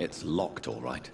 It's locked, all right.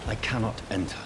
I cannot enter.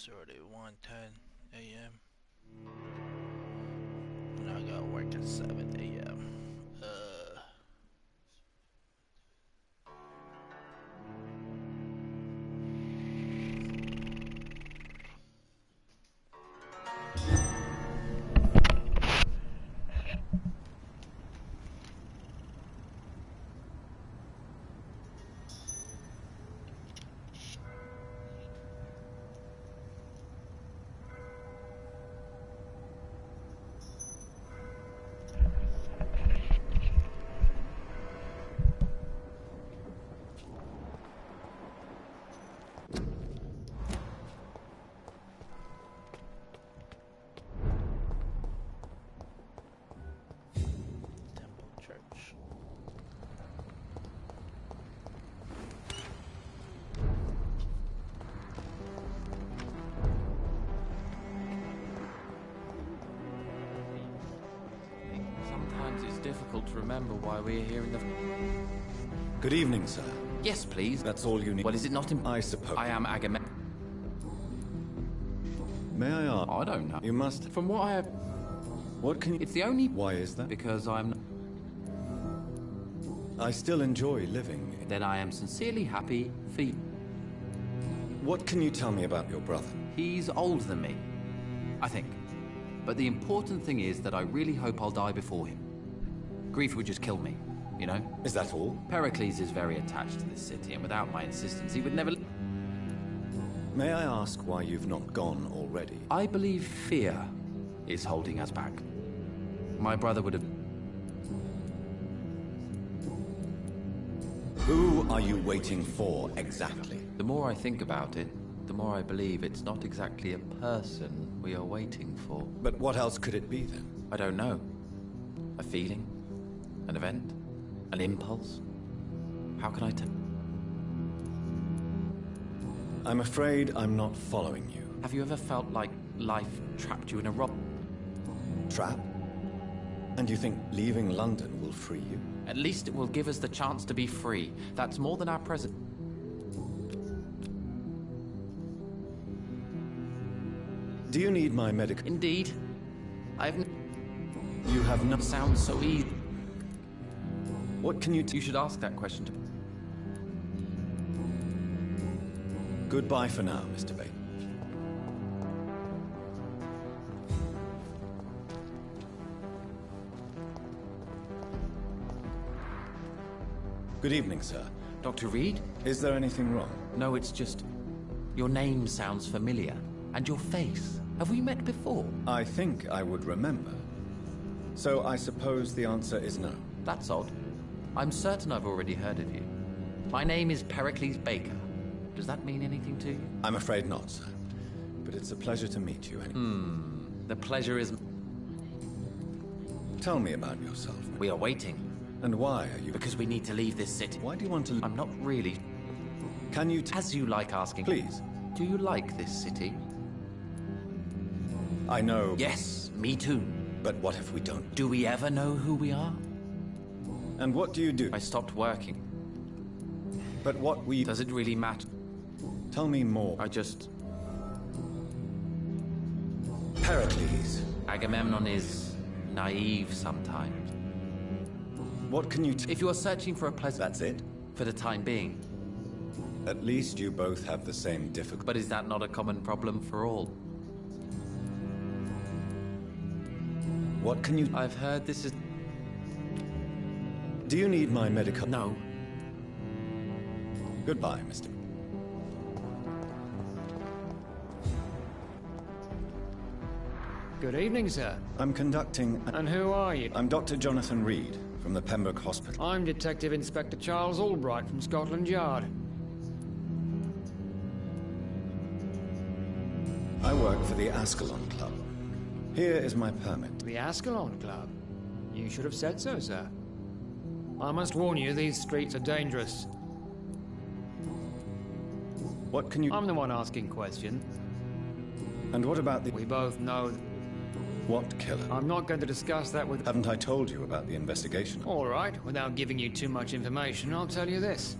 It's already 1:10 a.m. and I gotta work at 7 a.m. Temple Church. Sometimes it's difficult to remember why we're here in the... Good evening, sir. Yes, please. That's all you need. Well, is it not I suppose. I am Agamemnon. May I ask? I don't know. You must. From what I have... What can you... It's the only... Why is that? Because I'm... I still enjoy living. Then I am sincerely happy for you. What can you tell me about your brother? He's older than me, I think. But the important thing is that I really hope I'll die before him. Grief would just kill me, you know? Is that all? Pericles is very attached to this city, and without my insistence, he would never... May I ask why you've not gone already? I believe fear is holding us back. My brother would have... Who are you waiting for, exactly? The more I think about it, the more I believe it's not exactly a person we are waiting for. But what else could it be, then? I don't know. A feeling? An event? An impulse? How can I tell? I'm afraid I'm not following you. Have you ever felt like life trapped you in a rock? Trap? And you think leaving London will free you? At least it will give us the chance to be free. That's more than our present. Do you need my medical... Indeed. You have no... Sounds so easy. What can you... You should ask that question to... Goodbye for now, Mr. Bates. Good evening, sir. Dr. Reed? Is there anything wrong? No, it's just... Your name sounds familiar. And your face. Have we met before? I think I would remember. So I suppose the answer is no. That's odd. I'm certain I've already heard of you. My name is Pericles Baker. Does that mean anything to you? I'm afraid not, sir. But it's a pleasure to meet you anyway. The pleasure is... Tell me about yourself. We are waiting. And why are you... Because we need to leave this city. Why do you want to... I'm not really... Can you... As you like asking... Please. Do you like this city? I know... Yes, me too. But what if we don't? Do we ever know who we are? And what do you do? I stopped working. But what we... Does it really matter? Tell me more. I just... Pericles. Agamemnon is naive sometimes. What can you... If you are searching for a pleasant... That's it? For the time being. At least you both have the same difficulty. But is that not a common problem for all? What can you... I've heard this is... Do you need my medical... No. Goodbye, Mr. Good evening, sir. I'm conducting... And who are you? I'm Dr. Jonathan Reed, from the Pembroke Hospital. I'm Detective Inspector Charles Albright from Scotland Yard. I work for the Ascalon Club. Here is my permit. The Ascalon Club? You should have said so, sir. I must warn you, these streets are dangerous. What can you... I'm the one asking questions. And what about the... We both know... What killer? I'm not going to discuss that with... Haven't I told you about the investigation? All right, without giving you too much information, I'll tell you this.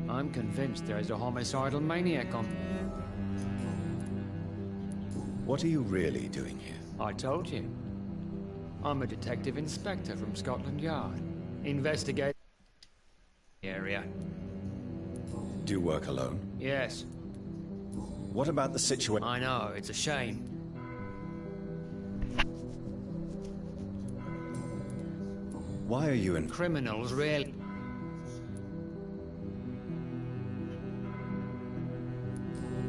I'm convinced there is a homicidal maniac on... What are you really doing here? I told you. I'm a detective inspector from Scotland Yard. Investigate the area. Do you work alone? Yes, What about the situation? I know, it's a shame. Why are you in... Criminals really...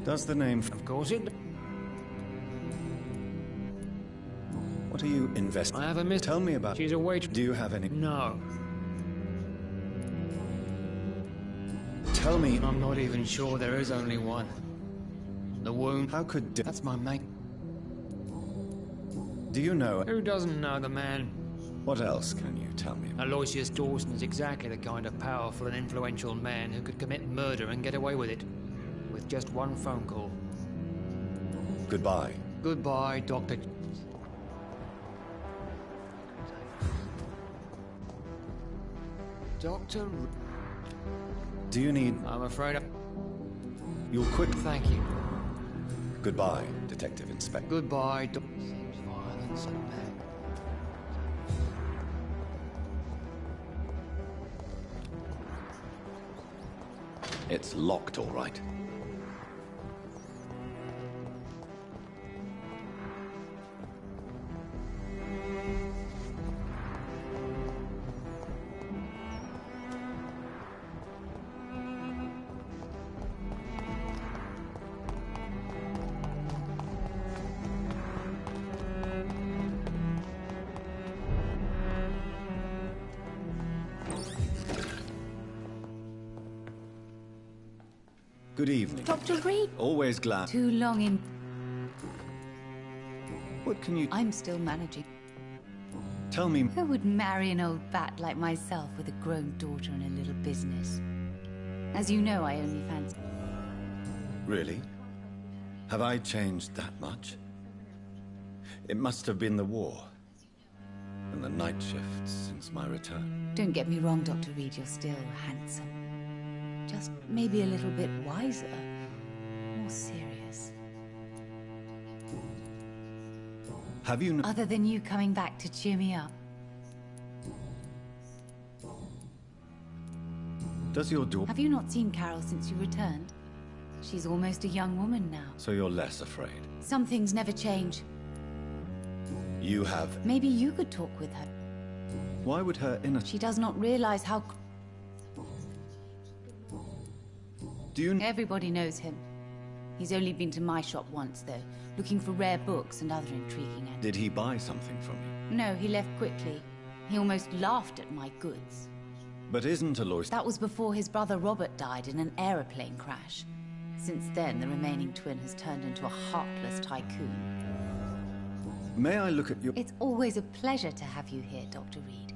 Does the name... Of course it... What are you investigating? I have a miss... Tell me about... She's a waitress. Do you have any... No, Tell me... I'm not even sure there is only one. The wound... How could... That's my mate. Do you know... Who doesn't know the man? What else can you tell me? Aloysius Dawson is exactly the kind of powerful and influential man who could commit murder and get away with it. With just one phone call. Goodbye. Goodbye, Dr. Doctor... Do you need... I'm afraid I... You'll quit... Thank you. Goodbye, Detective Inspector. Goodbye, Violence and pain. It's locked, all right. Good evening. Dr. Reed? Always glad. Too long in... What can you... I'm still managing. Tell me... Who would marry an old bat like myself with a grown daughter and a little business? As you know, I only fancy... Really? Have I changed that much? It must have been the war. And the night shifts since my return. Don't get me wrong, Dr. Reed, you're still handsome. Just maybe a little bit wiser. More serious. Have you... Other than you coming back to cheer me up. Does your daughter... Have you not seen Carol since you returned? She's almost a young woman now. So you're less afraid? Some things never change. You have... Maybe you could talk with her. Why would her inner... She does not realize how... Do you... Everybody knows him. He's only been to my shop once, though, looking for rare books and other intriguing... Did he buy something from you? No, he left quickly. He almost laughed at my goods. But isn't Aloysius... That was before his brother Robert died in an aeroplane crash. Since then, the remaining twin has turned into a heartless tycoon. May I look at your... It's always a pleasure to have you here, Dr. Reed.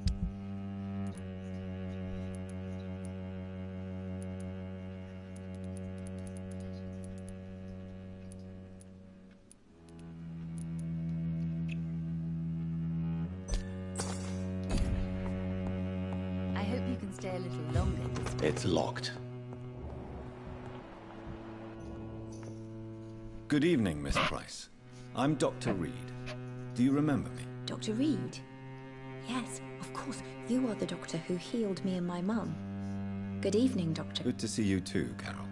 I hope you can stay a little longer. It's locked. Good evening, Miss Price. I'm Dr. Reed. Do you remember me? Dr. Reed? Yes, of course. You are the doctor who healed me and my mum. Good evening, Doctor. Good to see you too, Carol.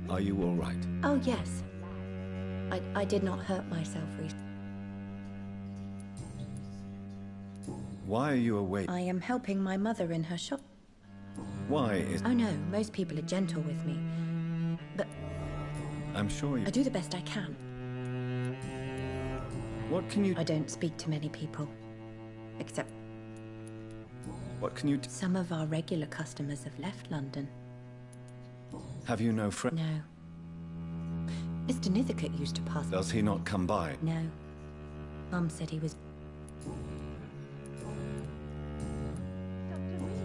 Are you all right? Oh, yes. I did not hurt myself recently. Why are you awake? I am helping my mother in her shop. Why is... Oh no, most people are gentle with me. But I'm sure you... I do the best I can. What can you... I don't speak to many people. Except What can you... some of our regular customers have left London. Have you no friend? No. Mr. Nithercote used to pass... Does he not come by? No. Mum said he was...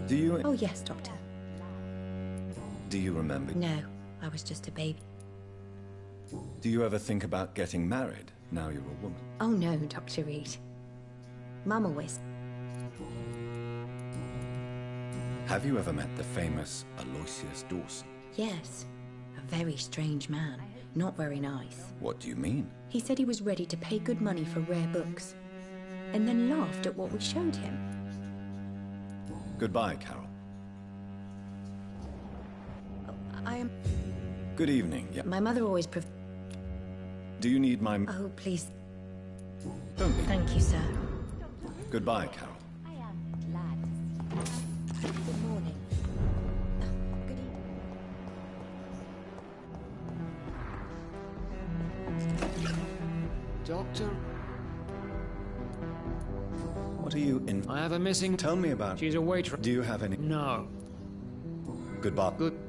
Do you... Oh yes, Doctor. Do you remember? No, I was just a baby. Do you ever think about getting married, now you're a woman? Oh no, Dr. Reed. Mum always... Have you ever met the famous Aloysius Dawson? Yes, a very strange man. Not very nice. What do you mean? He said he was ready to pay good money for rare books, and then laughed at what we showed him. Goodbye, Carol. I am... Good evening. Yeah. My mother always Do you need my... Oh, please. Don't be. Thank you, sir. Goodbye, Carol. I am glad to see you. Good morning. Good evening. Doctor, What are you in... I have a missing... Tell me about... She's a waitress. Do you have any... No. Goodbye. Good.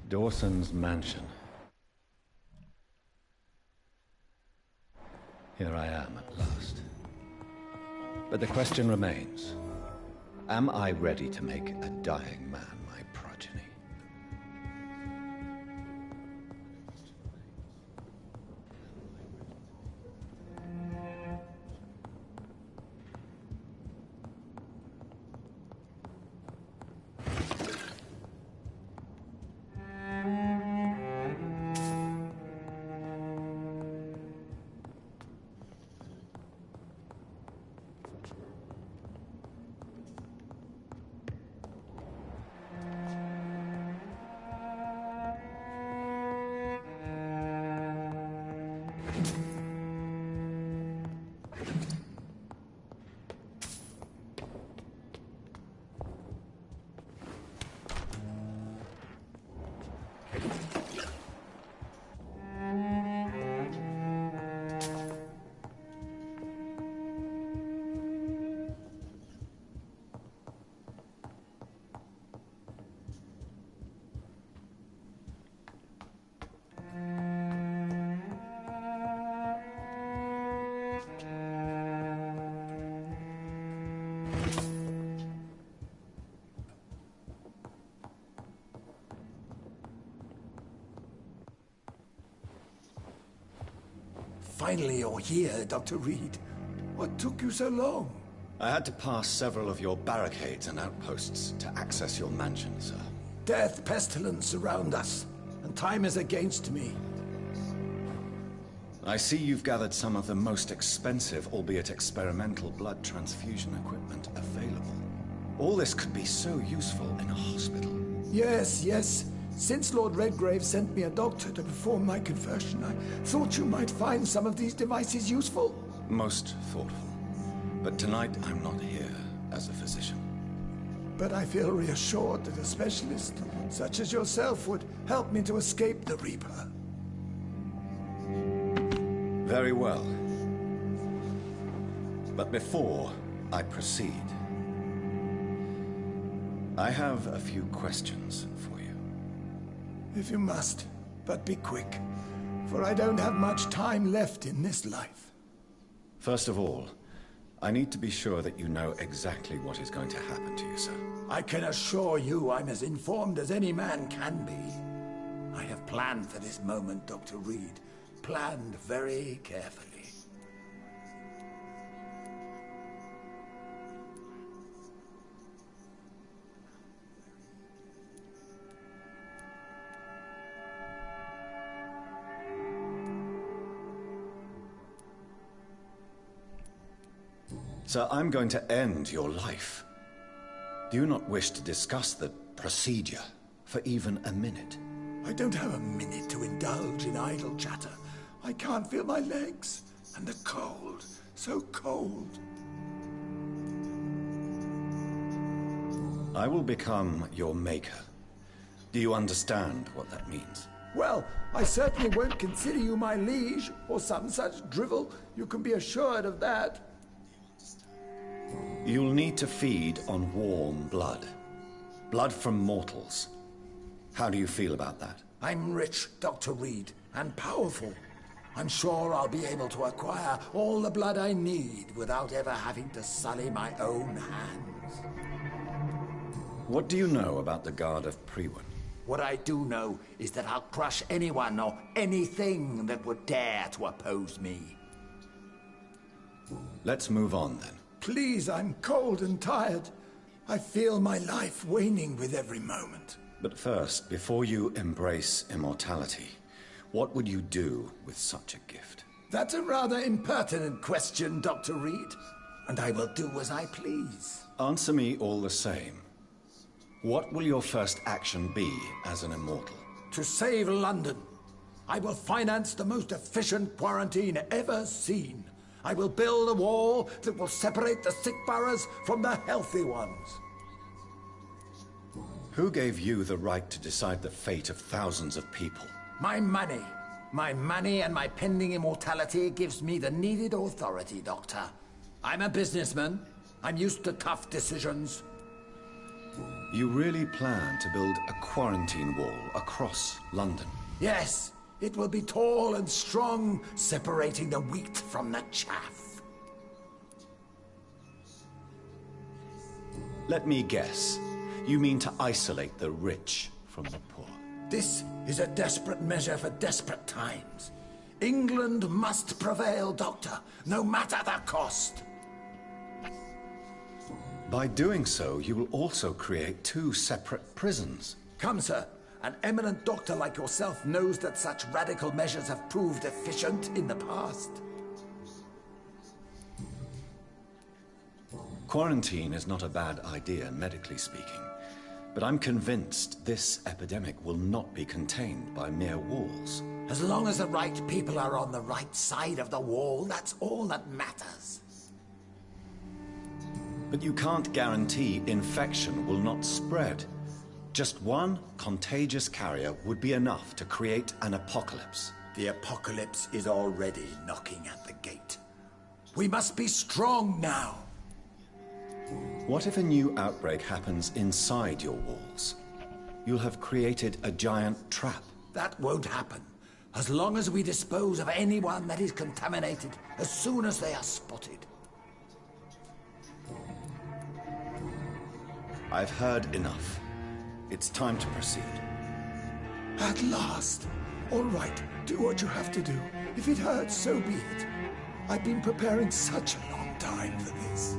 Dawson's mansion. Here I am at last. But the question remains, am I ready to make a dying man my progeny? Finally you're here, Dr. Reed. What took you so long? I had to pass several of your barricades and outposts to access your mansion, sir. Death, pestilence surround us, and time is against me. I see you've gathered some of the most expensive, albeit experimental, blood transfusion equipment available. All this could be so useful in a hospital. Yes, yes. Since Lord Redgrave sent me a doctor to perform my conversion, I thought you might find some of these devices useful. Most thoughtful. But tonight I'm not here as a physician. But I feel reassured that a specialist such as yourself would help me to escape the Reaper. Very well. But before I proceed, I have a few questions for you. If you must, but be quick, for I don't have much time left in this life. First of all, I need to be sure that you know exactly what is going to happen to you, sir. I can assure you I'm as informed as any man can be. I have planned for this moment, Dr. Reed. Planned very carefully. Sir, I'm going to end your life. Do you not wish to discuss the procedure for even a minute? I don't have a minute to indulge in idle chatter. I can't feel my legs. And the cold. So cold. I will become your maker. Do you understand what that means? Well, I certainly won't consider you my liege, or some such drivel. You can be assured of that. You'll need to feed on warm blood. Blood from mortals. How do you feel about that? I'm rich, Dr. Reed, and powerful. I'm sure I'll be able to acquire all the blood I need without ever having to sully my own hands. What do you know about the Guard of Priwen? What I do know is that I'll crush anyone or anything that would dare to oppose me. Let's move on then. Please, I'm cold and tired. I feel my life waning with every moment. But first, before you embrace immortality, what would you do with such a gift? That's a rather impertinent question, Dr. Reed. And I will do as I please. Answer me all the same. What will your first action be as an immortal? To save London, I will finance the most efficient quarantine ever seen. I will build a wall that will separate the sick boroughs from the healthy ones. Who gave you the right to decide the fate of thousands of people? My money. My money and my pending immortality gives me the needed authority, Doctor. I'm a businessman. I'm used to tough decisions. You really plan to build a quarantine wall across London? Yes, it will be tall and strong, separating the wheat from the chaff. Let me guess. You mean to isolate the rich from the poor? This is a desperate measure for desperate times. England must prevail, Doctor, no matter the cost. By doing so, you will also create two separate prisons. Come, sir. An eminent doctor like yourself knows that such radical measures have proved efficient in the past. Quarantine is not a bad idea, medically speaking. But I'm convinced this epidemic will not be contained by mere walls. As long as the right people are on the right side of the wall, that's all that matters. But you can't guarantee infection will not spread. Just one contagious carrier would be enough to create an apocalypse. The apocalypse is already knocking at the gate. We must be strong now. What if a new outbreak happens inside your walls? You'll have created a giant trap. That won't happen. As long as we dispose of anyone that is contaminated as soon as they are spotted. I've heard enough. It's time to proceed. At last. All right, do what you have to do. If it hurts, so be it. I've been preparing such a long time for this.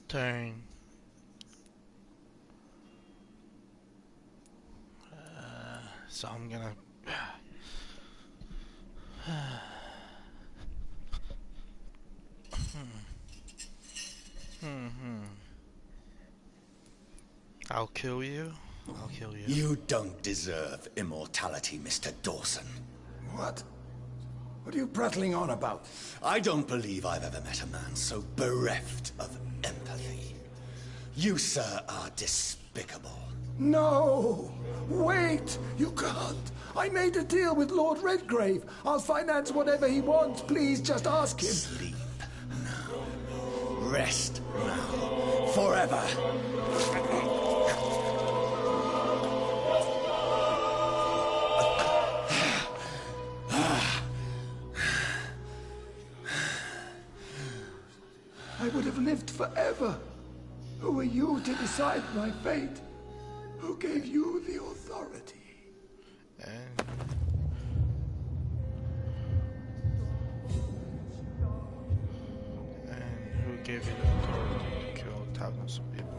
Turn. So I'm gonna. I'll kill you. I'll kill you. You don't deserve immortality, Mr. Dawson. What? What are you prattling on about? I don't believe I've ever met a man so bereft of empathy. You, sir, are despicable. No! Wait! You can't! I made a deal with Lord Redgrave. I'll finance whatever he wants. Please, just ask him. Sleep now. Rest now. Forever. I would have lived forever. Who are you to decide my fate? Who gave you the authority? And who gave you the authority to kill thousands of people?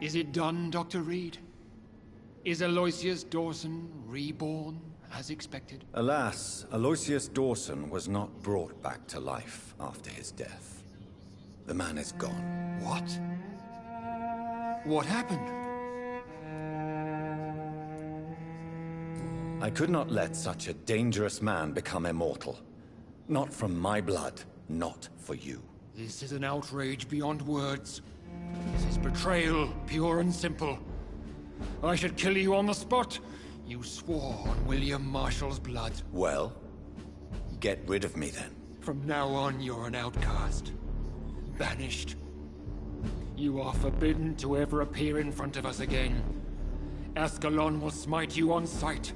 Is it done, Dr. Reed? Is Aloysius Dawson reborn, as expected? Alas, Aloysius Dawson was not brought back to life after his death. The man is gone. What? What happened? I could not let such a dangerous man become immortal. Not from my blood, not for you. This is an outrage beyond words. This is betrayal, pure and simple. I should kill you on the spot. You swore on William Marshall's blood. Well, get rid of me then. From now on, you're an outcast. Banished. You are forbidden to ever appear in front of us again. Ascalon will smite you on sight,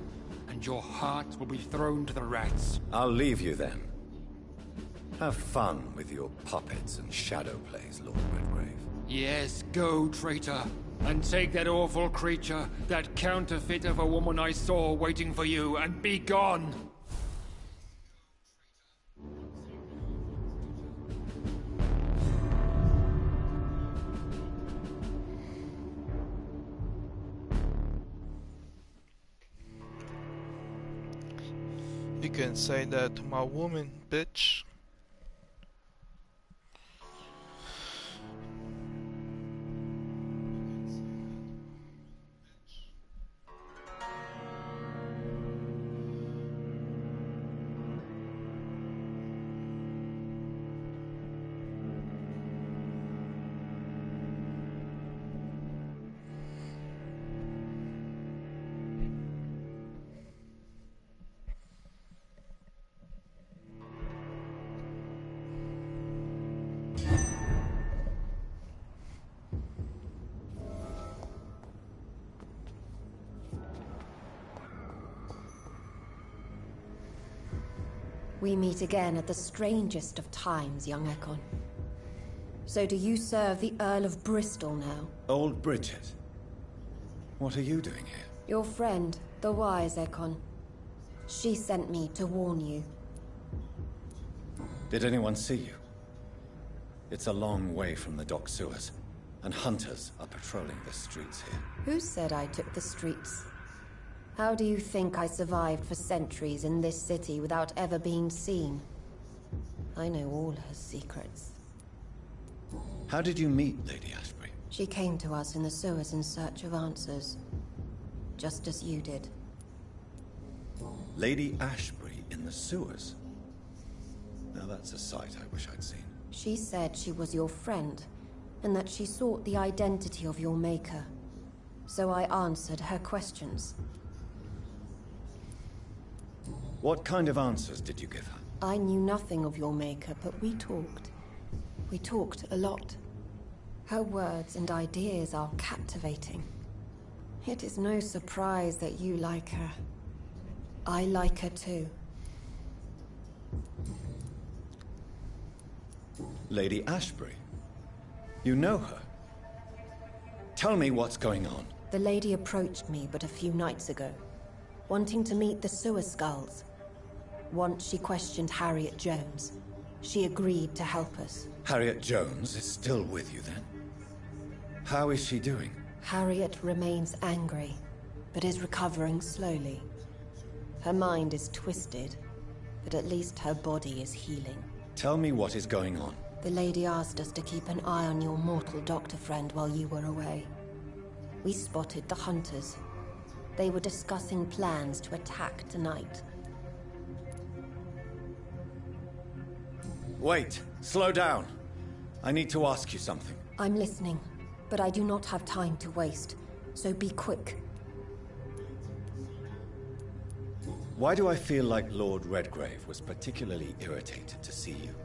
and your heart will be thrown to the rats. I'll leave you then. Have fun with your puppets and shadow plays, Lord Redgrave. Yes, go, traitor. And take that awful creature, that counterfeit of a woman I saw waiting for you, and be gone! You can say that to my woman, bitch. We meet again at the strangest of times, young Ekon. So do you serve the Earl of Bristol now? Old Bridget. What are you doing here? Your friend, the wise Ekon. She sent me to warn you. Did anyone see you? It's a long way from the dock sewers, and hunters are patrolling the streets here. Who said I took the streets? How do you think I survived for centuries in this city without ever being seen? I know all her secrets. How did you meet Lady Ashbury? She came to us in the sewers in search of answers. Just as you did. Lady Ashbury in the sewers? Now that's a sight I wish I'd seen. She said she was your friend, and that she sought the identity of your maker. So I answered her questions. What kind of answers did you give her? I knew nothing of your maker, but we talked. We talked a lot. Her words and ideas are captivating. It is no surprise that you like her. I like her too. Lady Ashbury? You know her? Tell me what's going on. The lady approached me but a few nights ago, wanting to meet the sewer skulls. Once she questioned Harriet Jones. She agreed to help us. Harriet Jones is still with you then? How is she doing? Harriet remains angry, but is recovering slowly. Her mind is twisted, but at least her body is healing. Tell me what is going on. The lady asked us to keep an eye on your mortal doctor friend while you were away. We spotted the hunters. They were discussing plans to attack tonight. Wait, slow down. I need to ask you something. I'm listening, but I do not have time to waste, so be quick. Why do I feel like Lord Redgrave was particularly irritated to see you?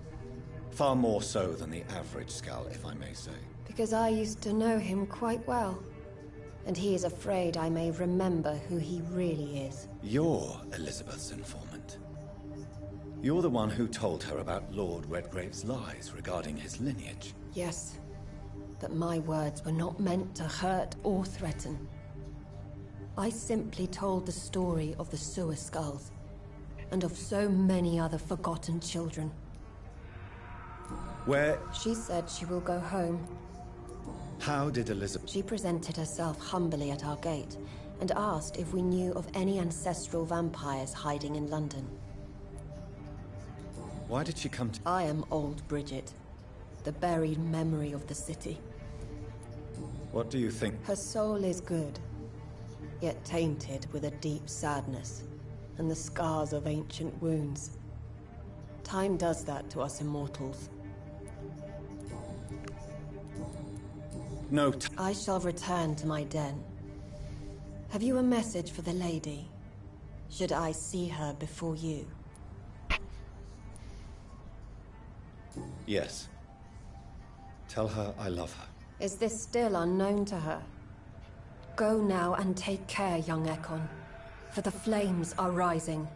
Far more so than the average Skull, if I may say. Because I used to know him quite well. And he is afraid I may remember who he really is. You're Elizabeth's informant. You're the one who told her about Lord Redgrave's lies regarding his lineage. Yes, but my words were not meant to hurt or threaten. I simply told the story of the sewer skulls, and of so many other forgotten children. Where? She said she will go home. How did Elizabeth? She presented herself humbly at our gate, and asked if we knew of any ancestral vampires hiding in London. Why did she come to... I am old Bridget, the buried memory of the city. What do you think? Her soul is good, yet tainted with a deep sadness, and the scars of ancient wounds. Time does that to us immortals. No. I shall return to my den. Have you a message for the lady? Should I see her before you? Yes. Tell her I love her. Is this still unknown to her? Go now and take care, young Ekon, for the flames are rising.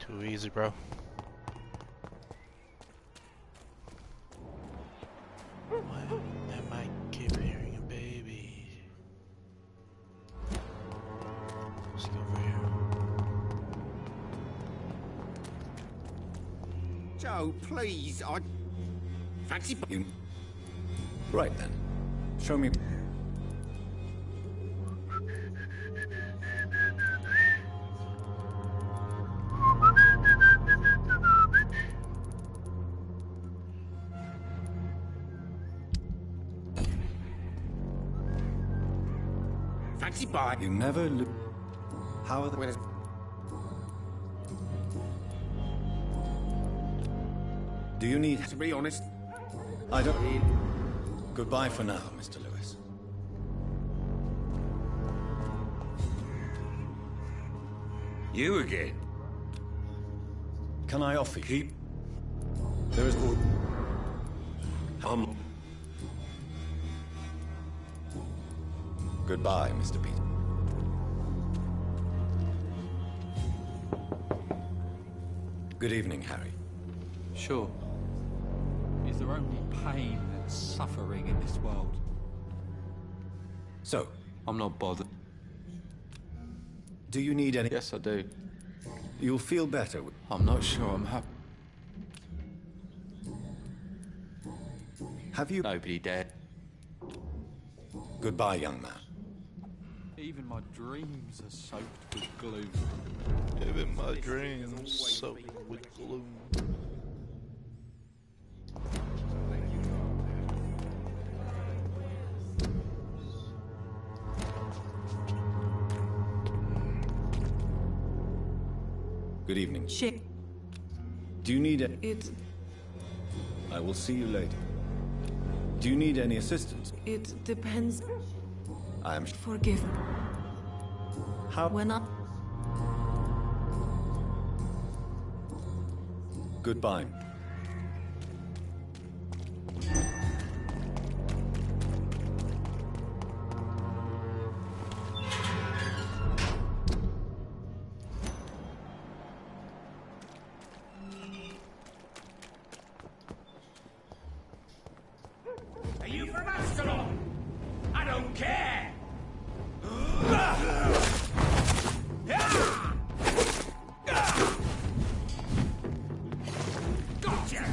Too easy, bro. Why am I keep hearing a baby? Let's go over here. Joe, please, I fancy You... Right then. Show me... fancy bye. You never look... How are the... Well, Do you need... to be honest, I don't... Goodbye for now, Mr. Lewis. you again. Can I offer you? Keep. There is... Goodbye, Mr. Peter. Good evening, Harry. Sure. Is there only pain and suffering in this world? So, I'm not bothered. do you need any... Yes, I do. You'll feel better. I'm not sure I'm happy. Have you... Nobody dead. Goodbye, young man. Even my dreams are soaked with gloom. Even my dreams soaked with gloom. Good evening. Shit. Do you need a... It I will see you later. Do you need any assistance? depends. I am... Forgive me. How... When I... Goodbye. Are you from Ascalon? I don't care. Gotcha.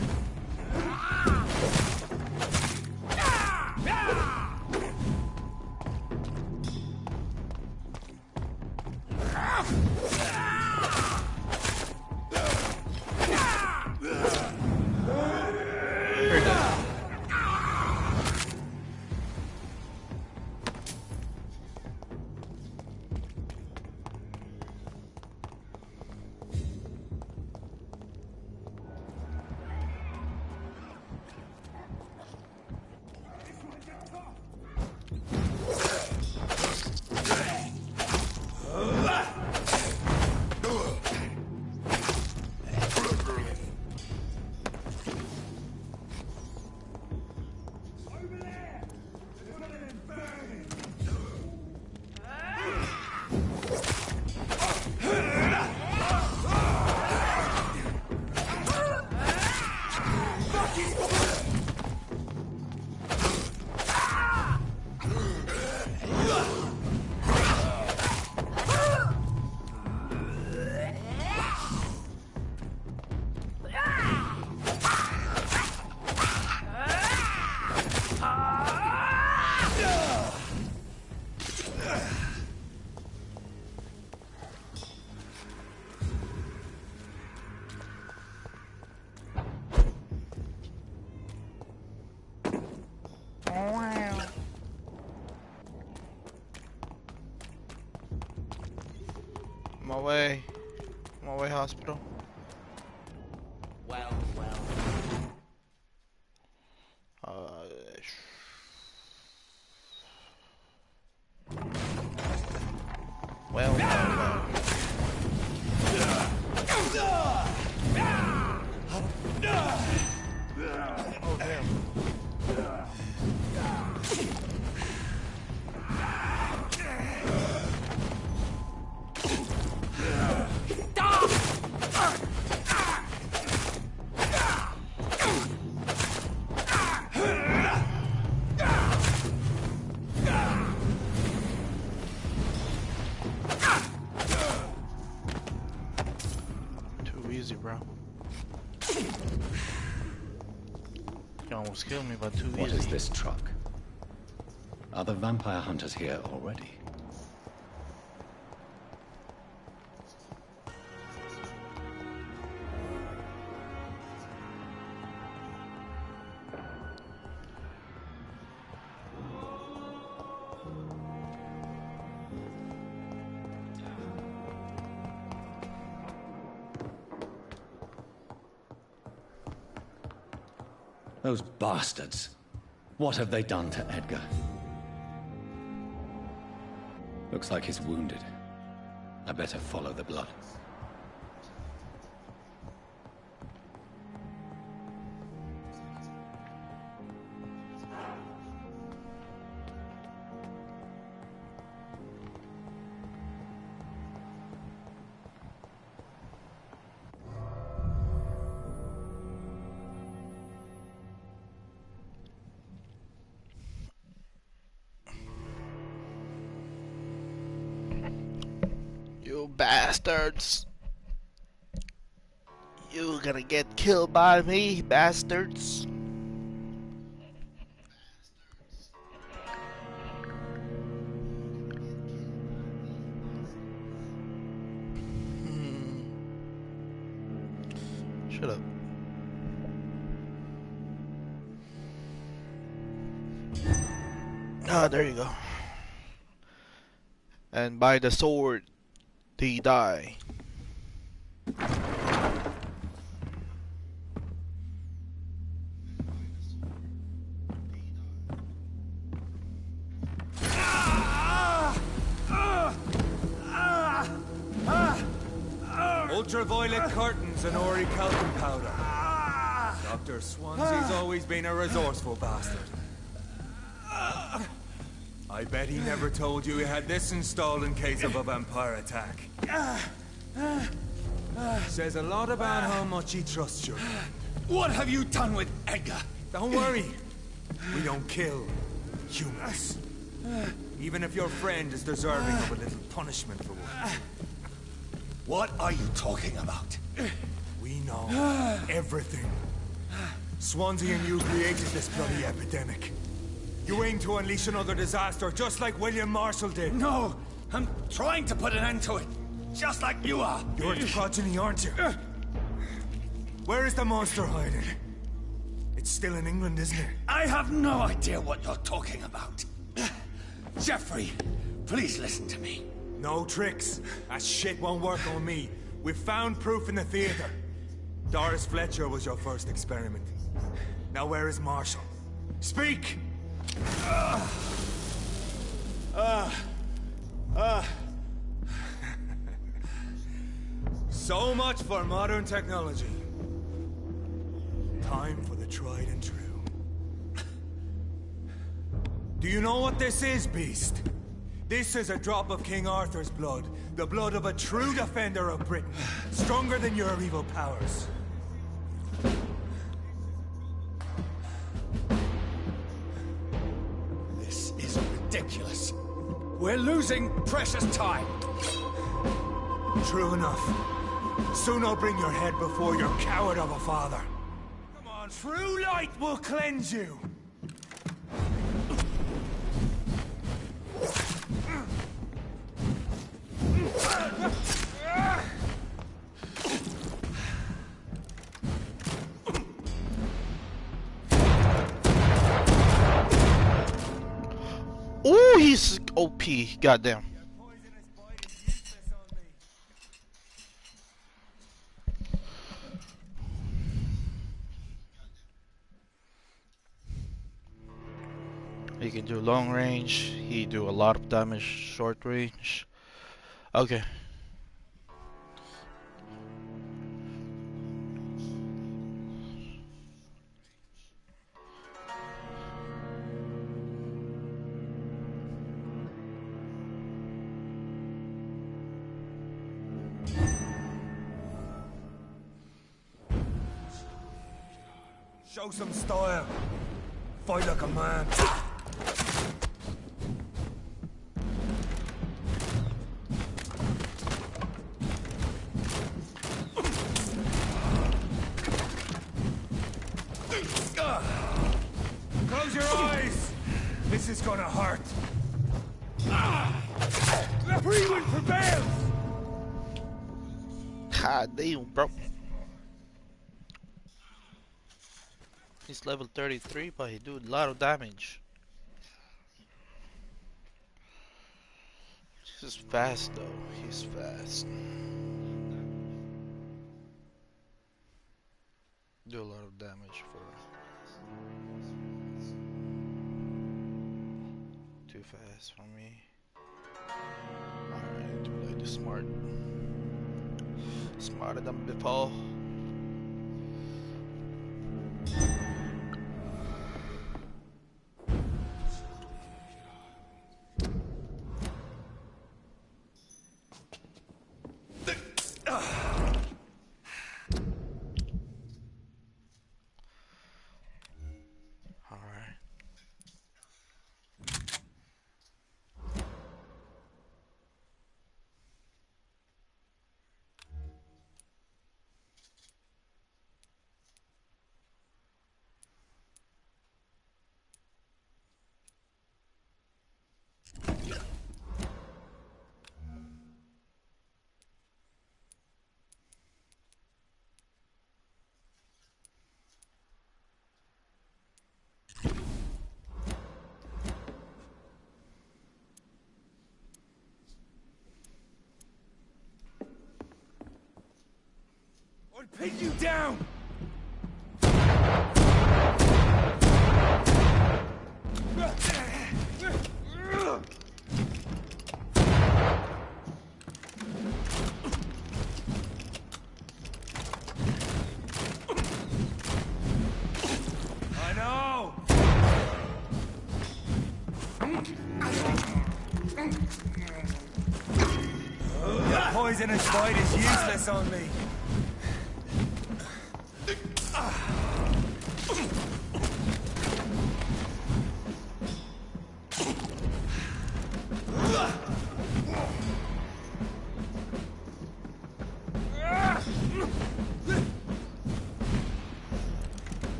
My way, hospital. Well, well. You almost killed me, but too What easy. is this truck? Are the vampire hunters here already? Those bastards. What have they done to Edgar? Looks like he's wounded. I better follow the blood. You bastards! You gonna get killed by me, bastards! Shut up. Ah, there you go. And by the sword, they die. Ultraviolet curtains and orichalcum powder. Dr. Swansea's always been a resourceful bastard. I bet he never told you he had this installed in case of a vampire attack. Says a lot about how much he trusts you. What have you done with Edgar? Don't worry. We don't kill humans. Even if your friend is deserving of a little punishment for one. What are you talking about? We know everything. Swansea and you created this bloody epidemic. You aim to unleash another disaster, just like William Marshall did. No, I'm trying to put an end to it, just like you are. You're its progeny, aren't you? Where is the monster hiding? It's still in England, isn't it? I have no idea what you're talking about. Jeffrey, please listen to me. No tricks. That shit won't work on me. We've found proof in the theater. Doris Fletcher was your first experiment. Now where is Marshall? Speak! So much for modern technology. Time for the tried and true. Do you know what this is, Beast? This is a drop of King Arthur's blood. The blood of a true defender of Britain. Stronger than your evil powers. This is ridiculous. We're losing precious time. True enough. Soon I'll bring your head before your coward of a father. Come on, true light will cleanse you. Oh, he's OP. Goddamn. He can do long range. He do a lot of damage short range. Okay. Show some style. Fight like a man. Close your eyes! This is gonna hurt. Freeman prevails! God damn, bro. He's level 33, but he do a lot of damage. He's fast though. He's fast. Do a lot of damage for too fast for me. Alright, to play the smart. Smarter than before. I'll pin you down! I know! Your poisonous bite is useless on me.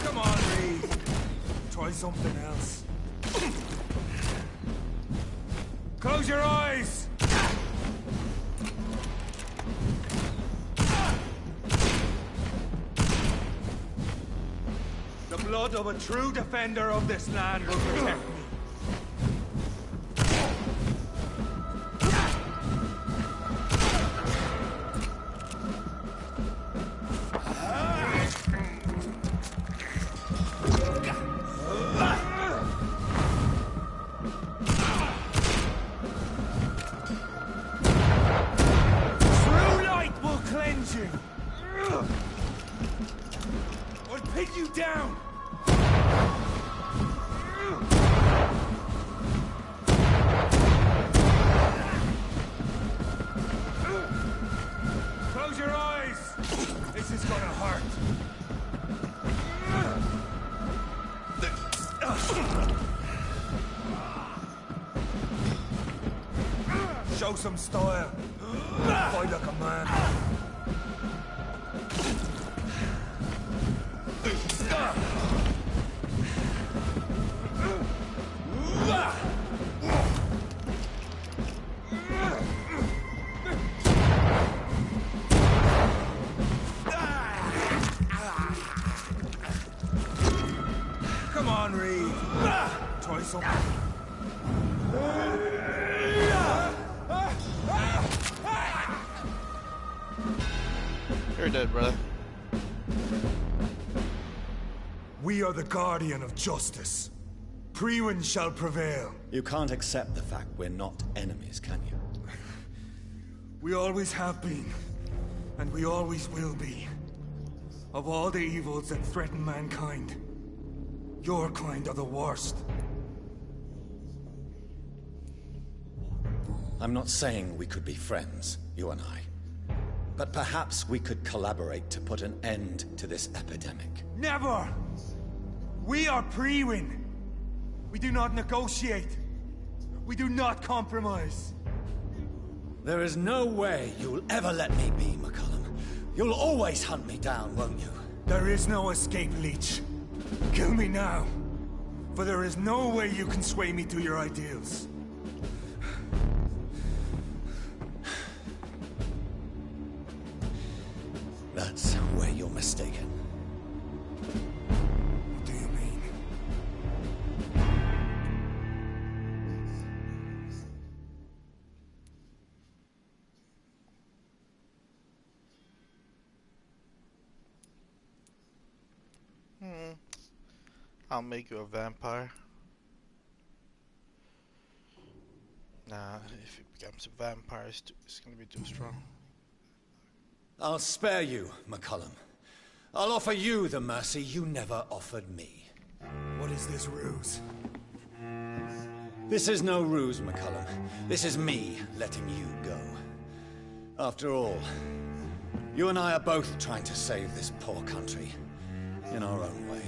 Come on, Reed. Try something else. Close your eyes! The blood of a true defender of this land will protect me. True light will cleanse you. I'll pin you down. Close your eyes. This is gonna hurt. Show some style. Fight like a man. Come on, Reed. Try something. You're dead, brother. We are the guardian of justice. Priwen shall prevail. You can't accept the fact we're not enemies, can you? We always have been, and we always will be. Of all the evils that threaten mankind, your kind are the worst. I'm not saying we could be friends, you and I. But perhaps we could collaborate to put an end to this epidemic. Never! We are Priwen. We do not negotiate. We do not compromise. There is no way you'll ever let me be, McCullum. You'll always hunt me down, won't you? There is no escape, Leech. Kill me now. For there is no way you can sway me to your ideals. That's where you're mistaken. What do you mean? I'll make you a vampire. Nah, if it becomes a vampire, it's gonna be too strong. I'll spare you, McCullum. I'll offer you the mercy you never offered me. What is this ruse? This is no ruse, McCullum. This is me letting you go. After all, you and I are both trying to save this poor country in our own way.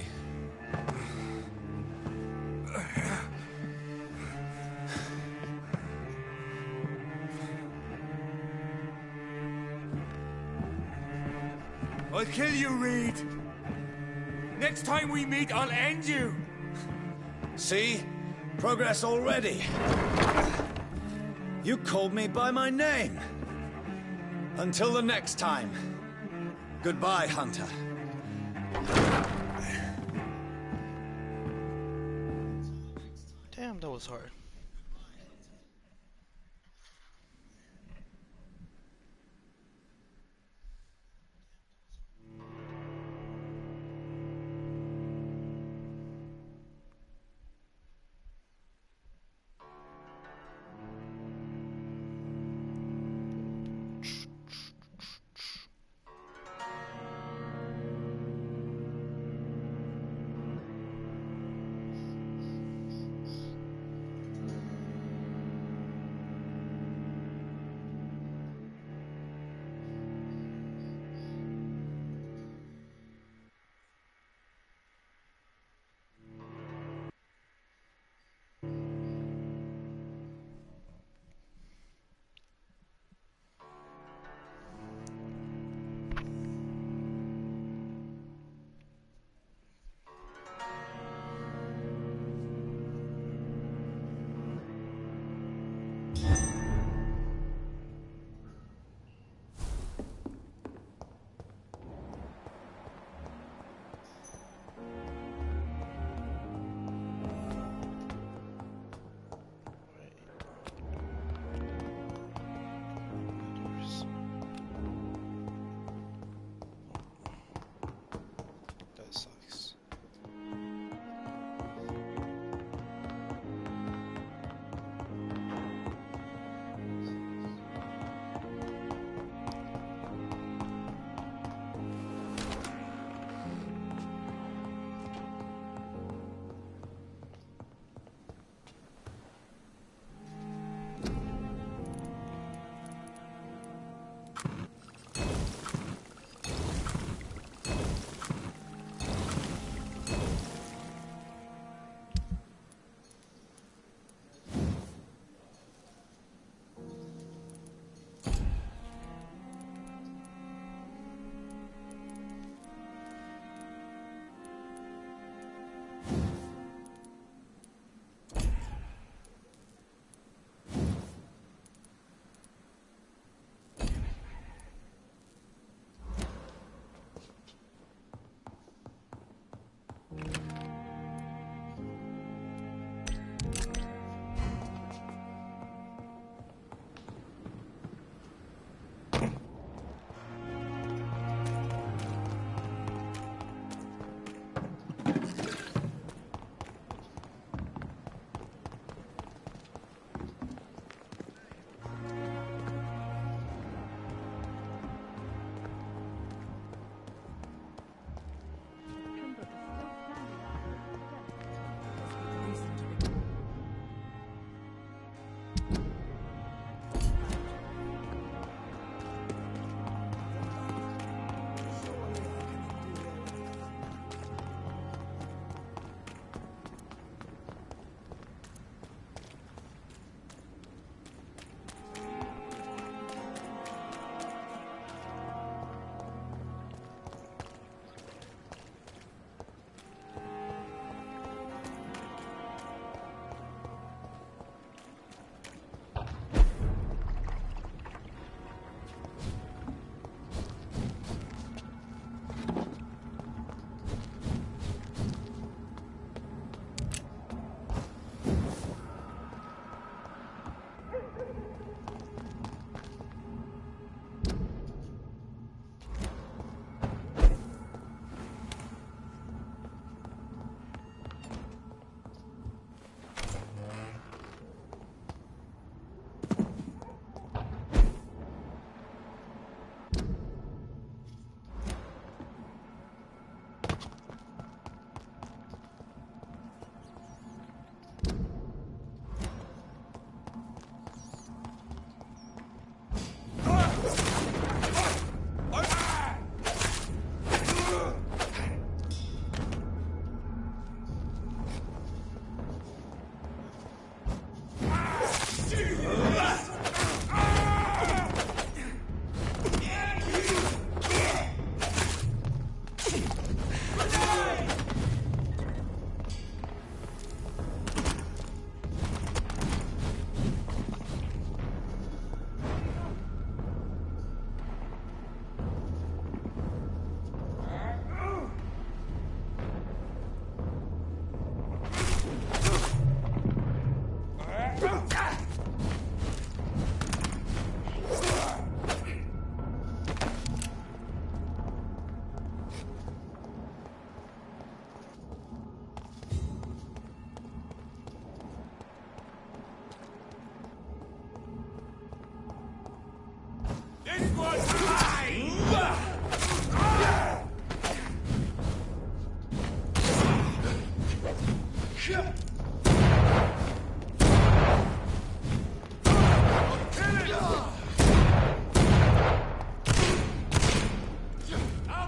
I'll kill you, Reed. Next time we meet, I'll end you. See? Progress already. You called me by my name. Until the next time. Goodbye, Hunter. Damn, that was hard. I'll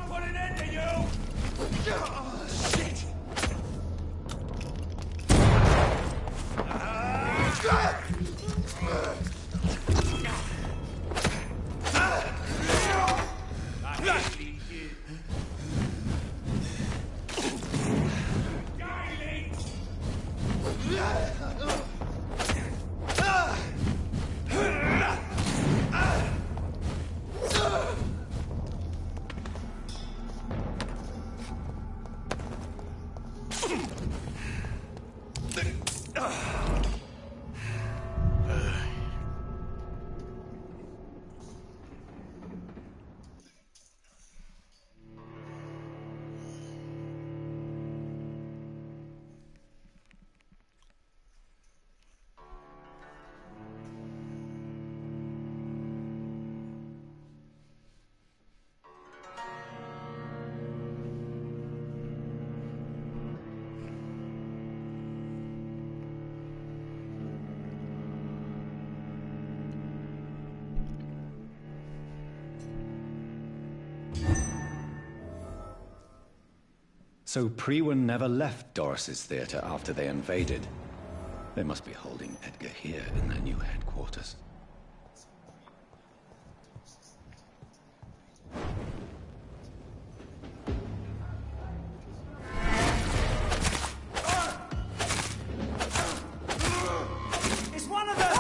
put an end to you! Shit! So Priwen never left Doris's theater after they invaded. They must be holding Edgar here in their new headquarters. It's one of them!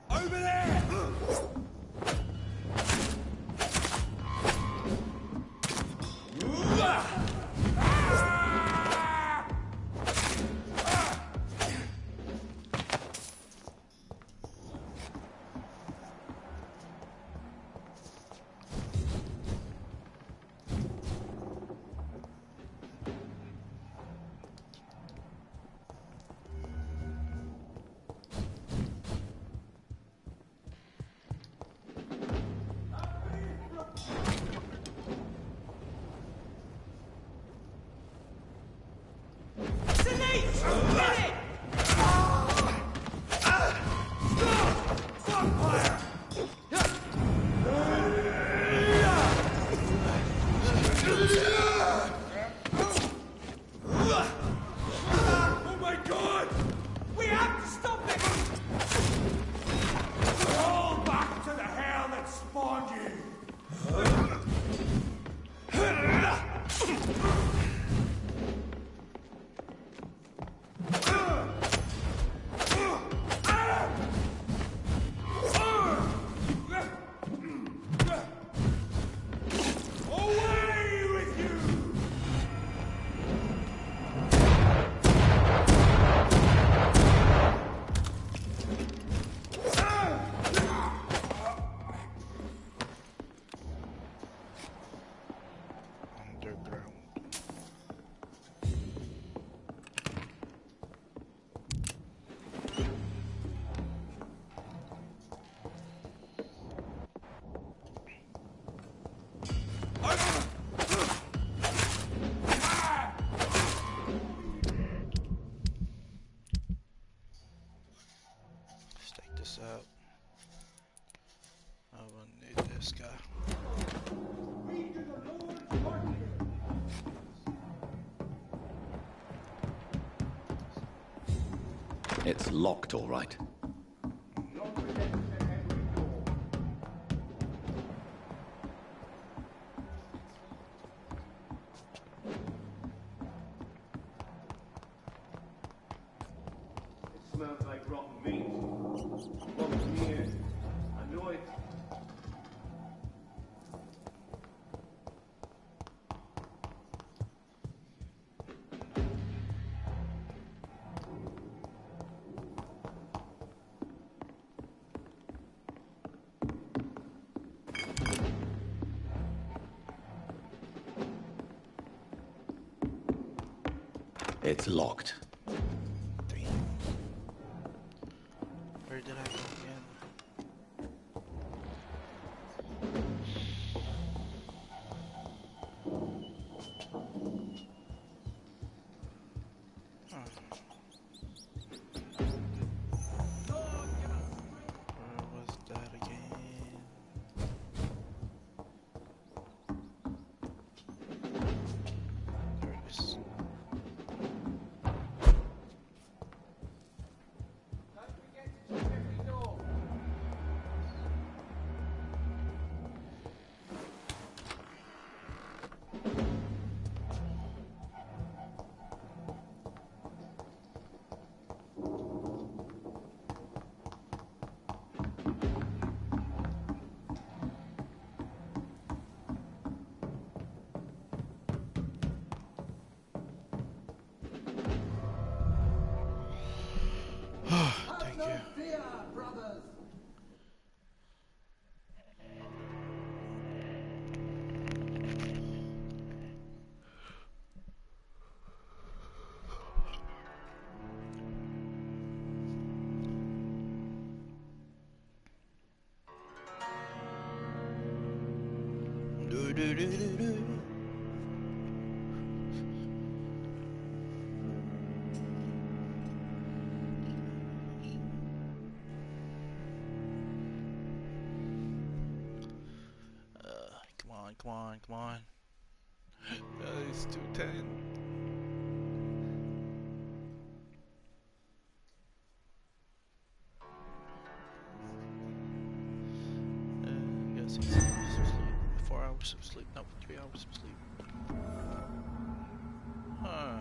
Over there! Oh my god! We have to stop it! Roll back to the hell that spawned you! Away with you! Underground. Let's take this out. I will need this guy. It's locked, all right. It smells like rotten meat. Rotten here. I know it. It's locked. Where did I go again? Where was that again? There it is. Thank you. Do do do do do. Come on, come on, come on. It's 210. Got 6 hours of sleep. 4 hours of sleep. No, 3 hours of sleep. Huh.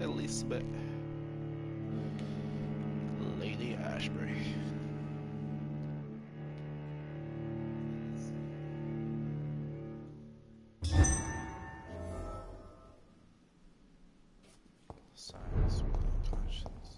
Elizabeth. Lady Ashbury. Science without conscience.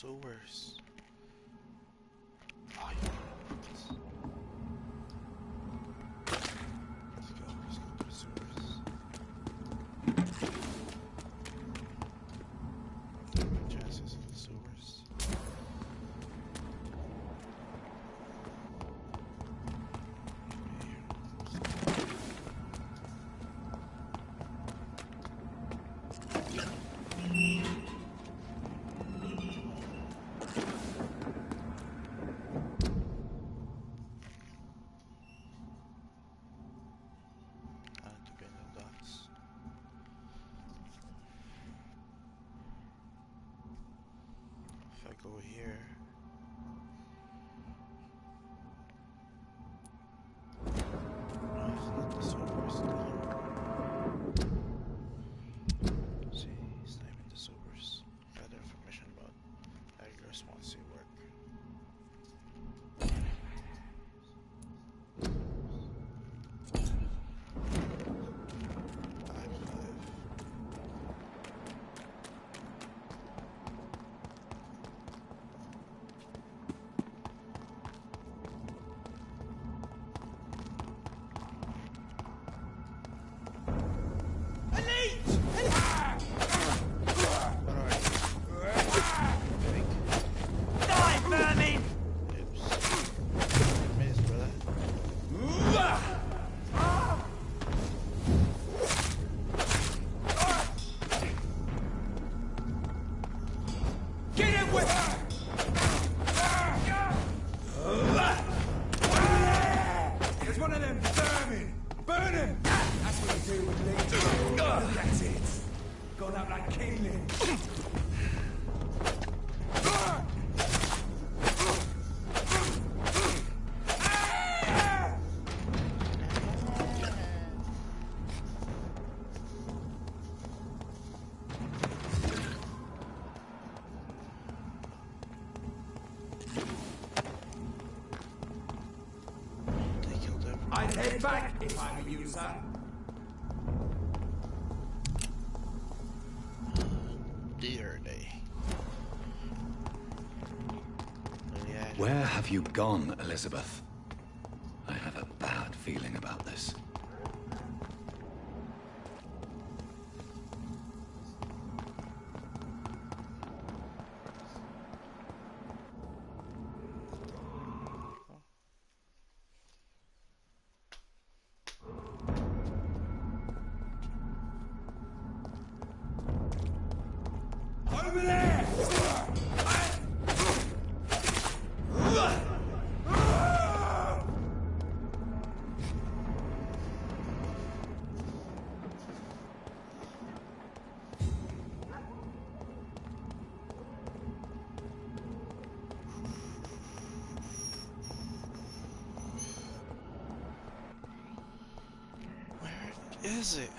sewers. Oh, yeah. Let's go to the sewers. Chances in the sewers. If I go here, no, it's not the sewers. See, it's not even the sewers. Gather information about Edgar Swansea work. I'd head back if I were you, sir. Dear day. Where have you gone, Elizabeth? I have a bad feeling about this. Over there! Where is it?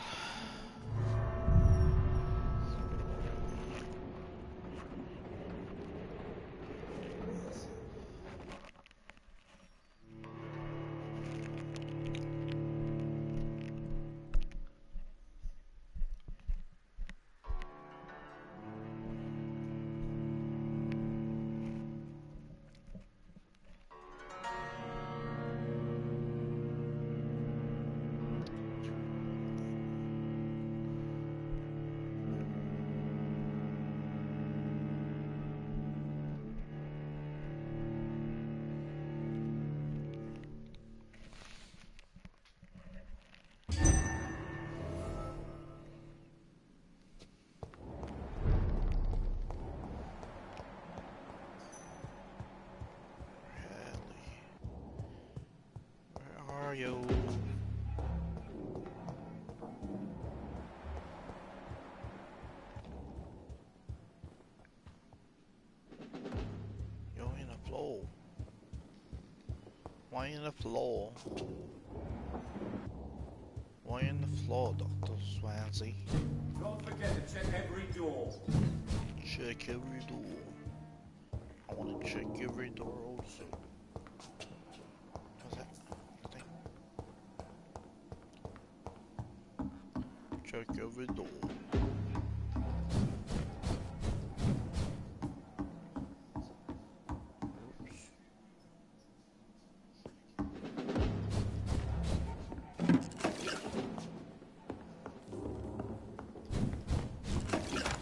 Where are you? You're in the floor. Why in the floor? Why in the floor, Dr. Swansea? Don't forget to check every door. Check every door. I want to check every door also. What's that? Nothing. Check every door.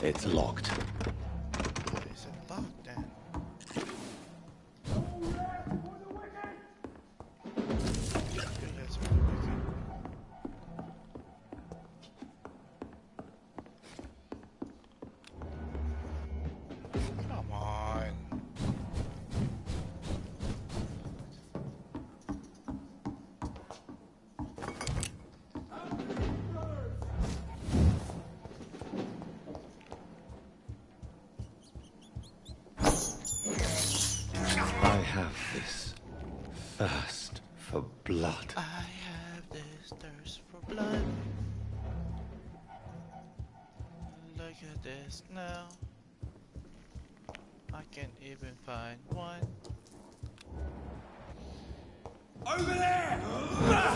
It's locked. Is it locked then? Okay, that's pretty wicked. Come on. I have this thirst for blood. I have this thirst for blood. Look at this now. I can't even find one. Over there!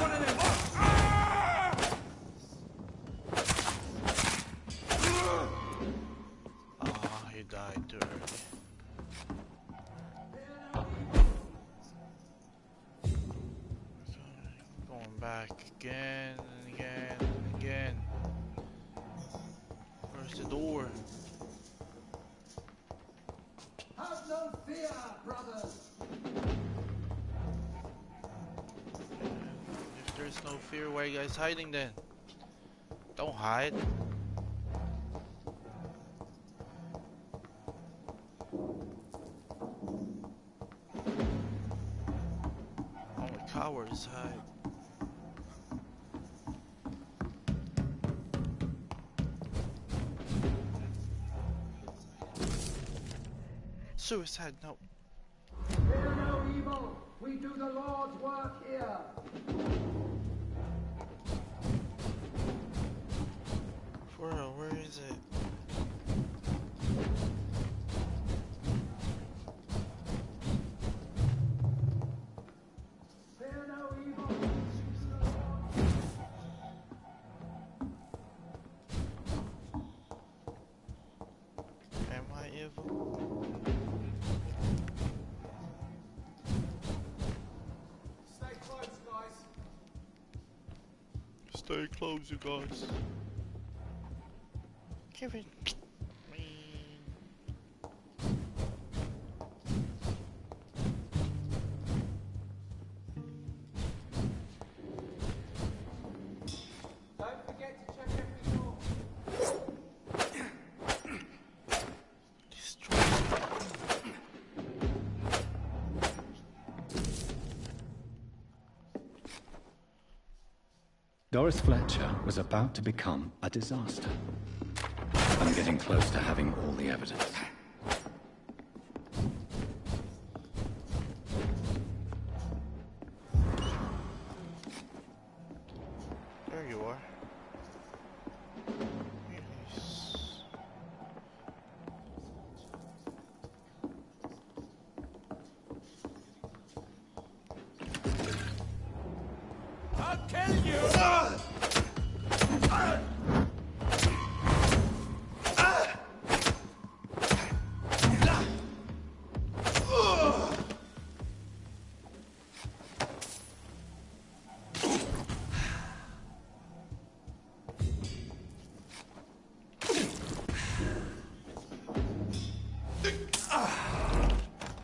One of them! Oh, he died too early. Going back again and again and again. Where's the door? Have no fear, brothers. If there's no fear, why are you guys hiding then? Don't hide. Only cowards hide. Suicide note. Fear no evil. We do the Lord's work here. For real, where is it? Fear no evil. Am I evil? Stay close, guys. Stay close, you guys. Give it me. Don't forget to check every door. Destroy. Doris Fletcher was about to become a disaster. I'm getting close to having all the evidence. There you are. Yes. I'll kill you!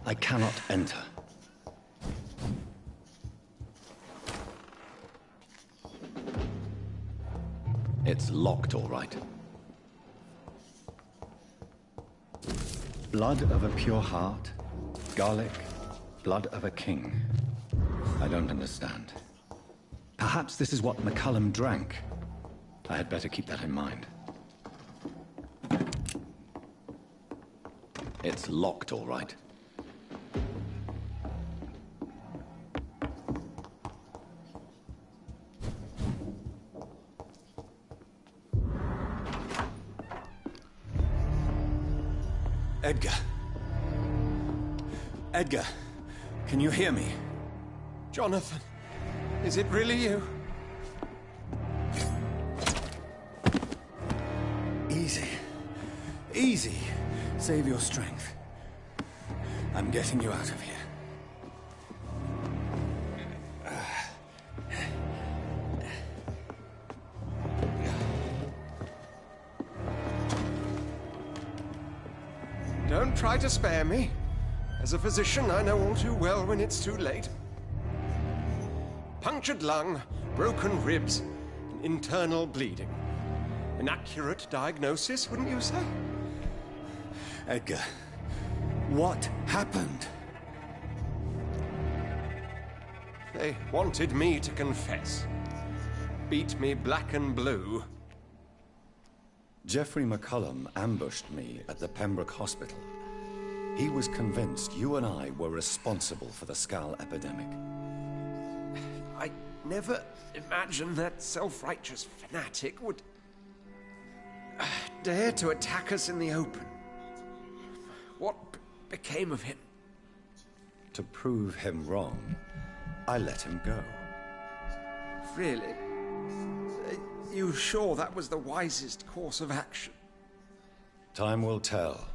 I cannot enter. It's locked, all right. Blood of a pure heart, garlic, blood of a king. I don't understand. Perhaps this is what McCullum drank. I had better keep that in mind. It's locked, all right. Edgar. Edgar, can you hear me? Jonathan, is it really you? Easy. Easy. Save your strength. I'm getting you out of here. Don't try to spare me. As a physician, I know all too well when it's too late. Punctured lung, broken ribs, and internal bleeding. An accurate diagnosis, wouldn't you say? Edgar, what happened? They wanted me to confess. Beat me black and blue. Geoffrey McCullum ambushed me at the Pembroke Hospital. He was convinced you and I were responsible for the Skull epidemic. I never imagined that self-righteous fanatic would dare to attack us in the open. What became of him? To prove him wrong, I let him go. Really? Are you sure that was the wisest course of action? Time will tell.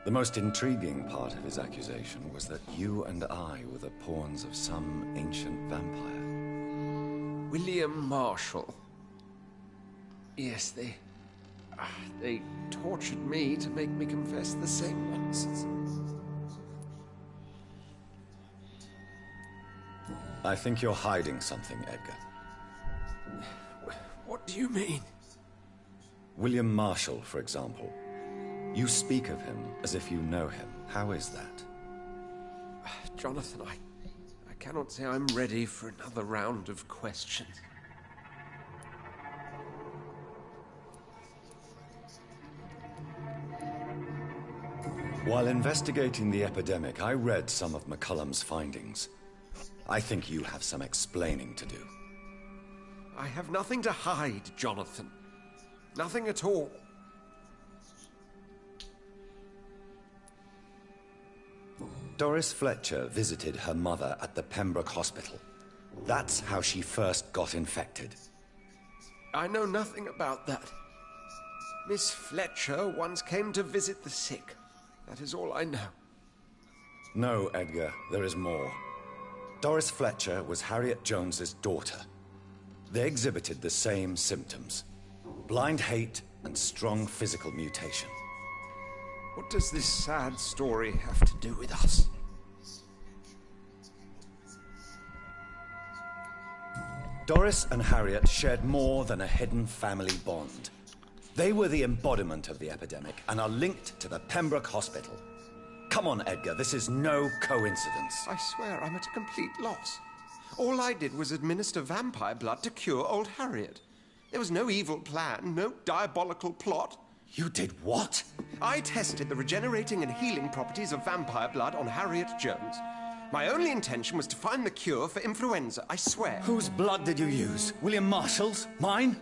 The most intriguing part of his accusation was that you and I were the pawns of some ancient vampire. William Marshall. Yes, they tortured me to make me confess the same nonsense. I think you're hiding something, Edgar. What do you mean? William Marshall, for example. You speak of him as if you know him. How is that? Jonathan, I cannot say I'm ready for another round of questions. While investigating the epidemic, I read some of McCullum's findings. I think you have some explaining to do. I have nothing to hide, Jonathan. Nothing at all. Doris Fletcher visited her mother at the Pembroke Hospital. That's how she first got infected. I know nothing about that. Miss Fletcher once came to visit the sick. That is all I know. No, Edgar, there is more. Doris Fletcher was Harriet Jones's daughter. They exhibited the same symptoms. Blind hate and strong physical mutation. What does this sad story have to do with us? Doris and Harriet shared more than a hidden family bond. They were the embodiment of the epidemic and are linked to the Pembroke Hospital. Come on, Edgar, this is no coincidence. I swear I'm at a complete loss. All I did was administer vampire blood to cure old Harriet. There was no evil plan, no diabolical plot. You did what? I tested the regenerating and healing properties of vampire blood on Harriet Jones. My only intention was to find the cure for influenza, I swear. Whose blood did you use? William Marshall's? Mine?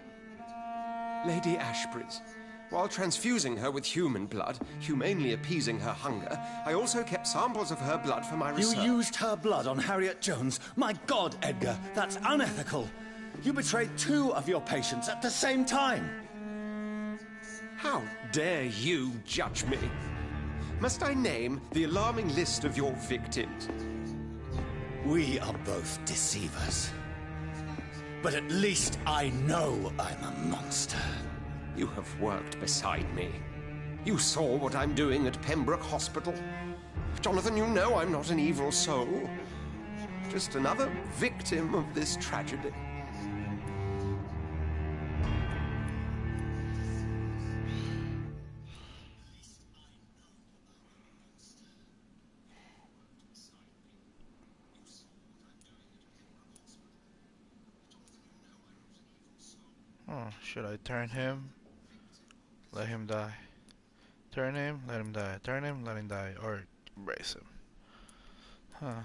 Lady Ashbury's. While transfusing her with human blood, humanely appeasing her hunger, I also kept samples of her blood for my research. You used her blood on Harriet Jones? My God, Edgar, that's unethical. You betrayed 2 of your patients at the same time. How dare you judge me? Must I name the alarming list of your victims? We are both deceivers. But at least I know I'm a monster. You have worked beside me. You saw what I'm doing at Pembroke Hospital. Jonathan, you know I'm not an evil soul. Just another victim of this tragedy. Should I turn him? Let him die. Turn him, let him die. Turn him, let him die. Or embrace him. Huh.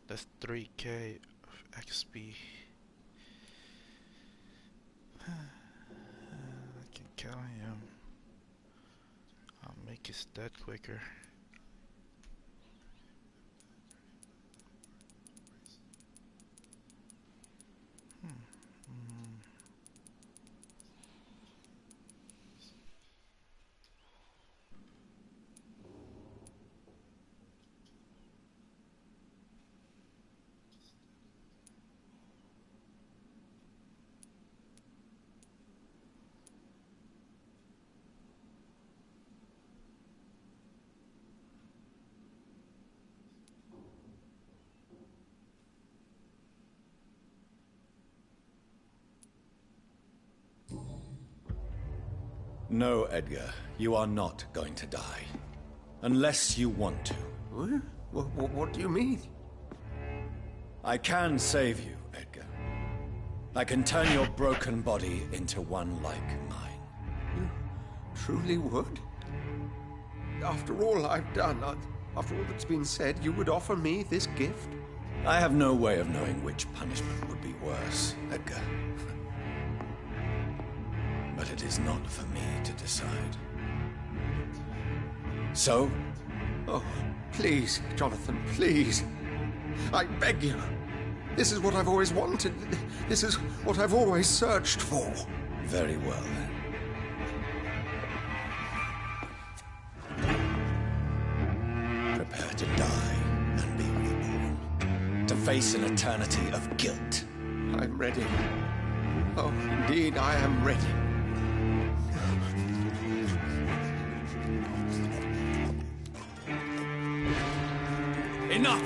That's 3k of XP. I can kill him. I'll make his death quicker. No, Edgar. You are not going to die. Unless you want to. What do you mean? I can save you, Edgar. I can turn your broken body into one like mine. You truly would? After all I've done, after all that's been said, you would offer me this gift? I have no way of knowing which punishment would be worse, Edgar. But it is not for me to decide. So? Oh, please, Jonathan, please. I beg you. This is what I've always wanted. This is what I've always searched for. Very well, then. Prepare to die and be reborn. To face an eternity of guilt. I'm ready. Oh, indeed, I am ready. Enough!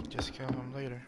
Just kill him later.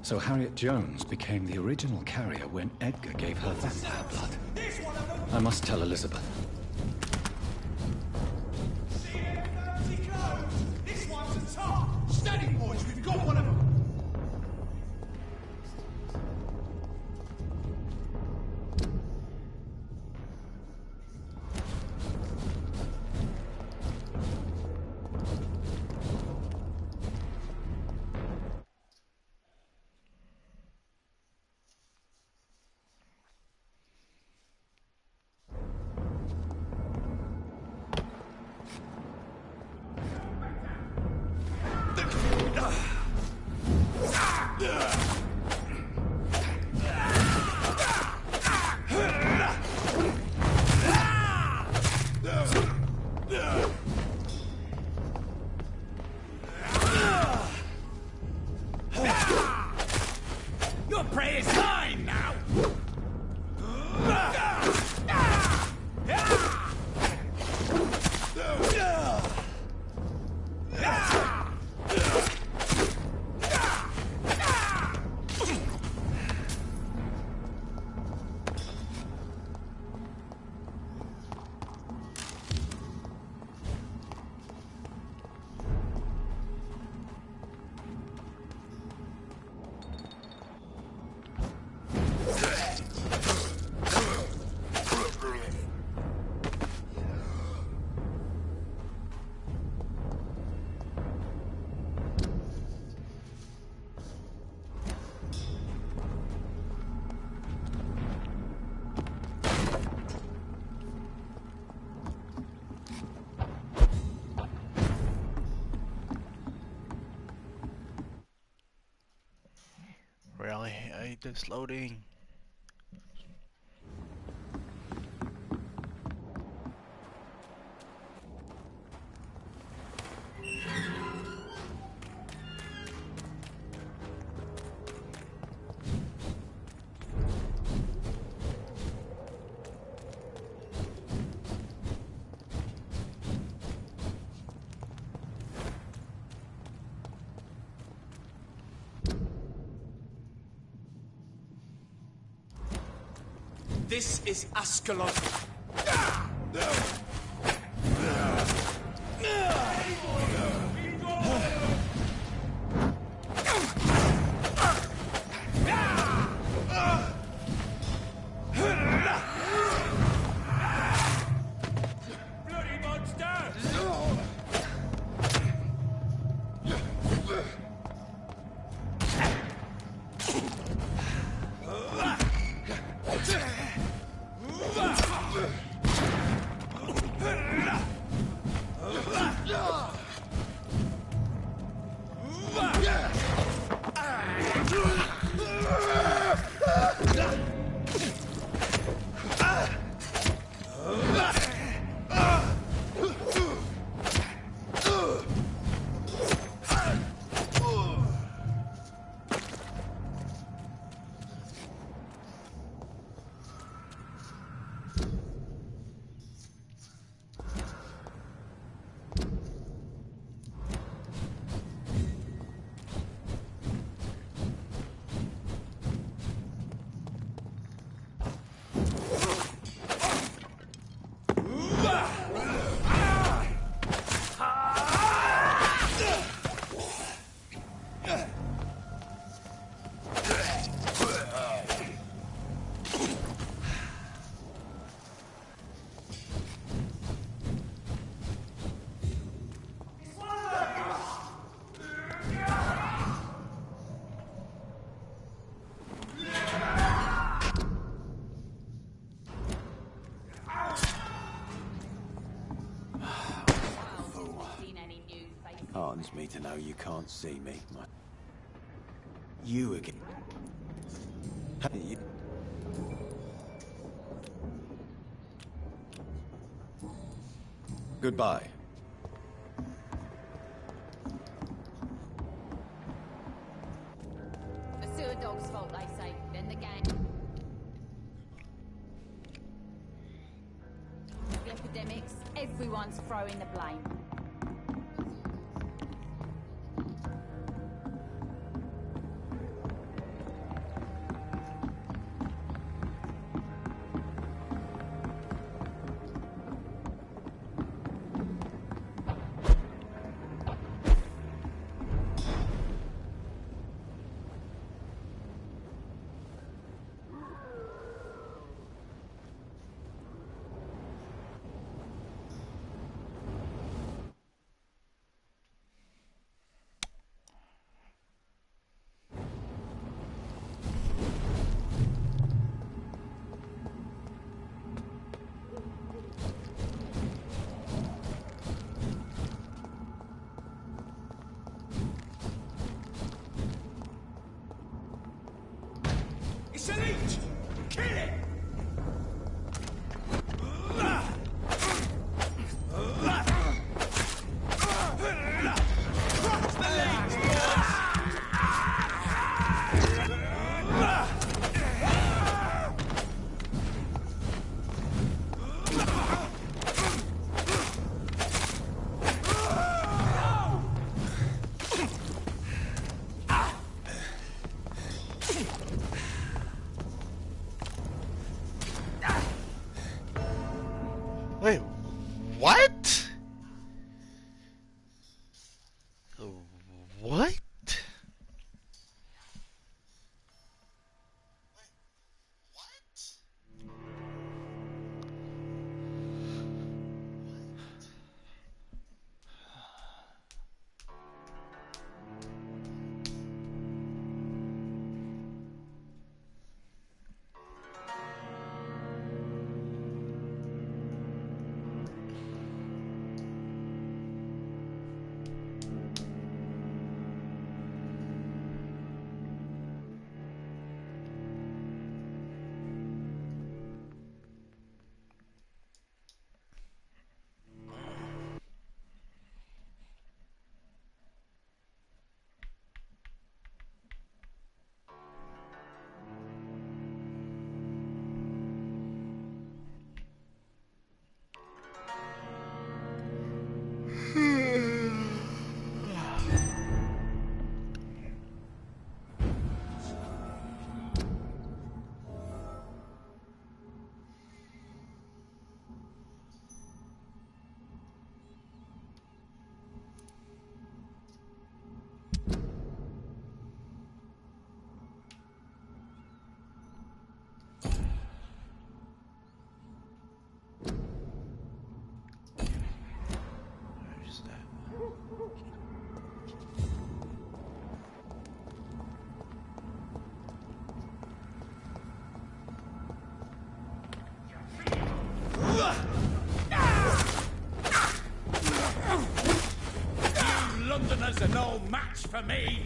So Harriet Jones became the original carrier when Edgar gave her vampire blood. I must tell Elizabeth. This one's a top! Steady, boys, we've got one of them! Really? I hate this loading. This is Ascalon. Bloody monster! Heartens me to know you can't see me. You again. Goodbye. The sewer dog's fault, they say. Then the gang. The epidemics, everyone's throwing the blame. It's an each! Kill it! Crush the leaves, match for me!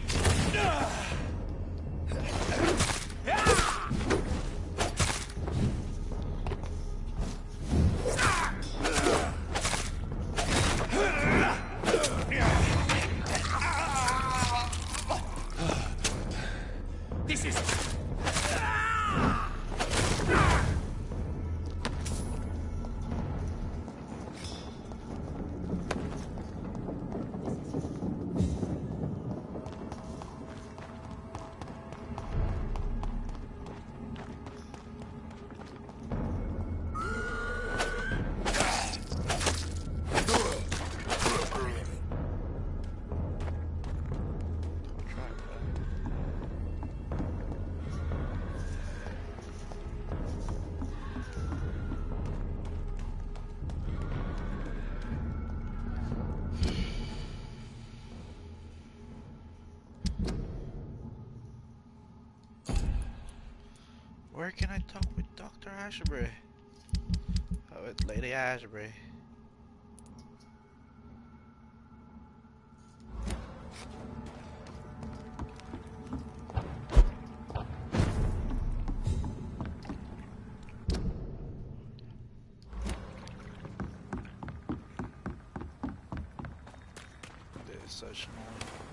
This is... Where can I talk with Dr. Ashbury? Oh, with Lady Ashbury. There's such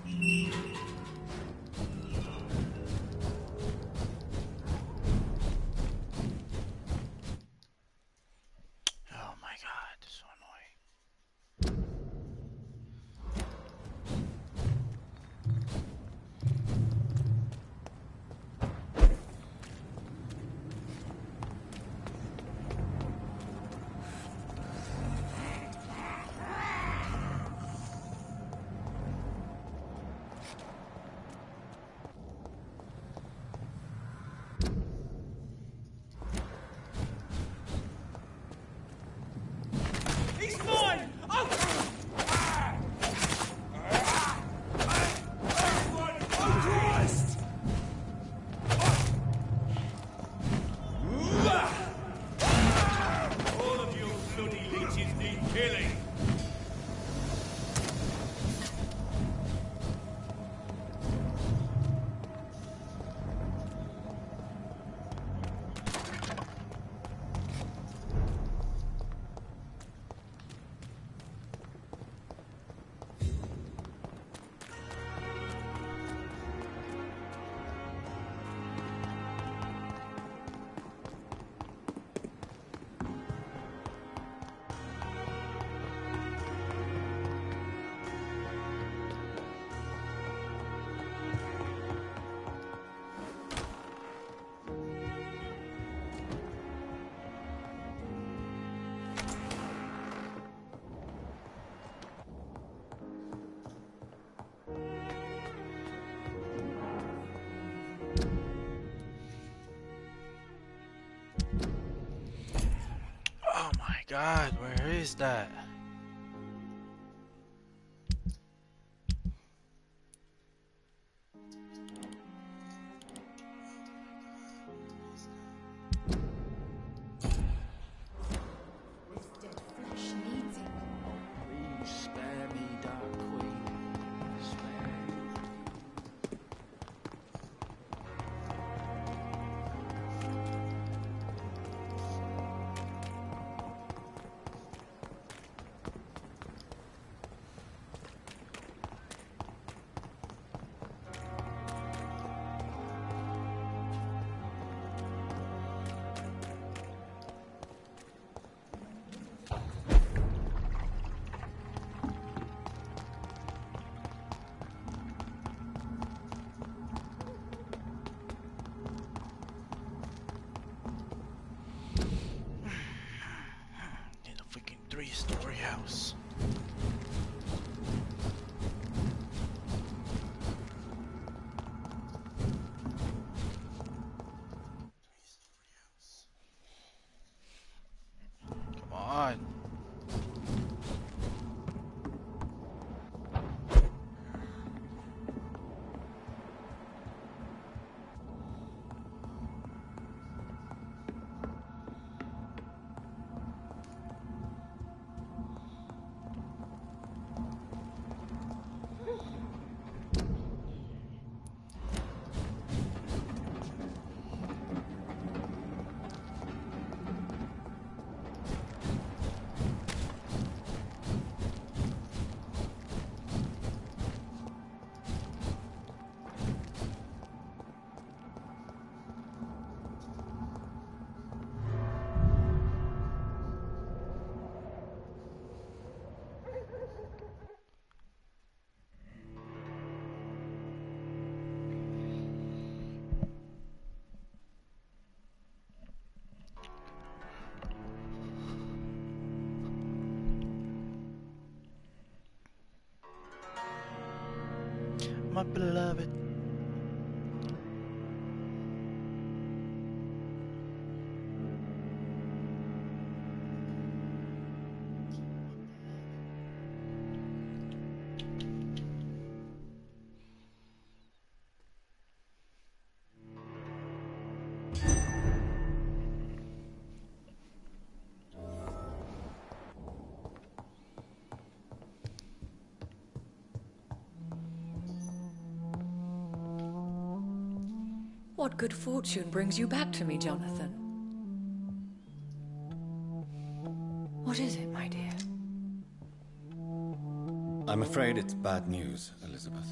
noise. Oh my god, this is so annoying. He's mine! Oh! Christ! All of you bloody leeches need killing! Oh my god, where is that? This dead flesh needs it. Please spare me, Dark Queen. Spare me. My beloved. What good fortune brings you back to me, Jonathan? What is it, my dear? I'm afraid it's bad news, Elizabeth.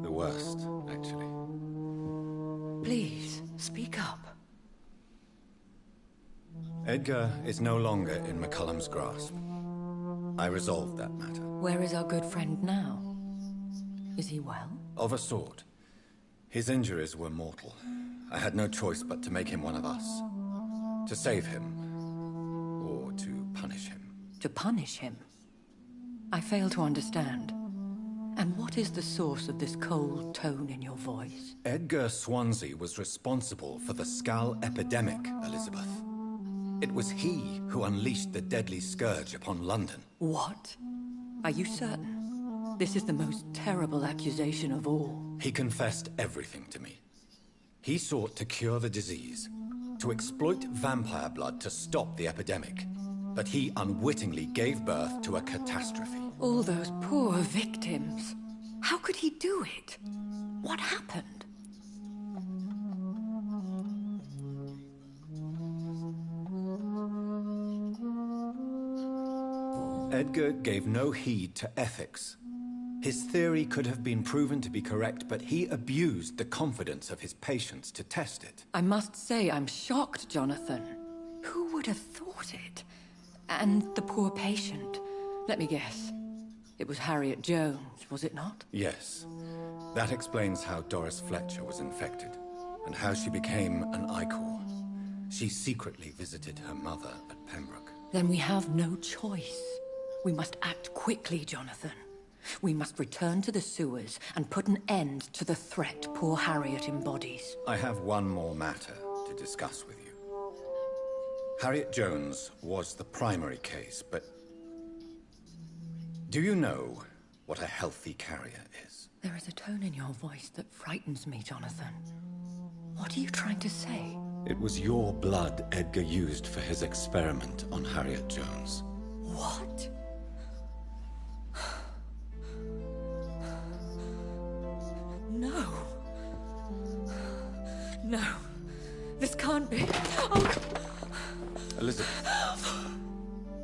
The worst, actually. Please, speak up. Edgar is no longer in McCullum's grasp. I resolved that matter. Where is our good friend now? Is he well? Of a sort. His injuries were mortal. I had no choice but to make him one of us. To save him. Or to punish him. To punish him? I fail to understand. And what is the source of this cold tone in your voice? Edgar Swansea was responsible for the Skull epidemic, Elizabeth. It was he who unleashed the deadly scourge upon London. What? Are you certain? This is the most terrible accusation of all. He confessed everything to me. He sought to cure the disease, to exploit vampire blood to stop the epidemic. But he unwittingly gave birth to a catastrophe. All those poor victims. How could he do it? What happened? Edgar gave no heed to ethics. His theory could have been proven to be correct, but he abused the confidence of his patients to test it. I must say I'm shocked, Jonathan. Who would have thought it? And the poor patient. Let me guess. It was Harriet Jones, was it not? Yes. That explains how Doris Fletcher was infected, and how she became an Icor. She secretly visited her mother at Pembroke. Then we have no choice. We must act quickly, Jonathan. We must return to the sewers and put an end to the threat poor Harriet embodies. I have one more matter to discuss with you. Harriet Jones was the primary case, but do you know what a healthy carrier is? There is a tone in your voice that frightens me, Jonathan. What are you trying to say? It was your blood Edgar used for his experiment on Harriet Jones. What? No. No. This can't be. Oh. Elizabeth,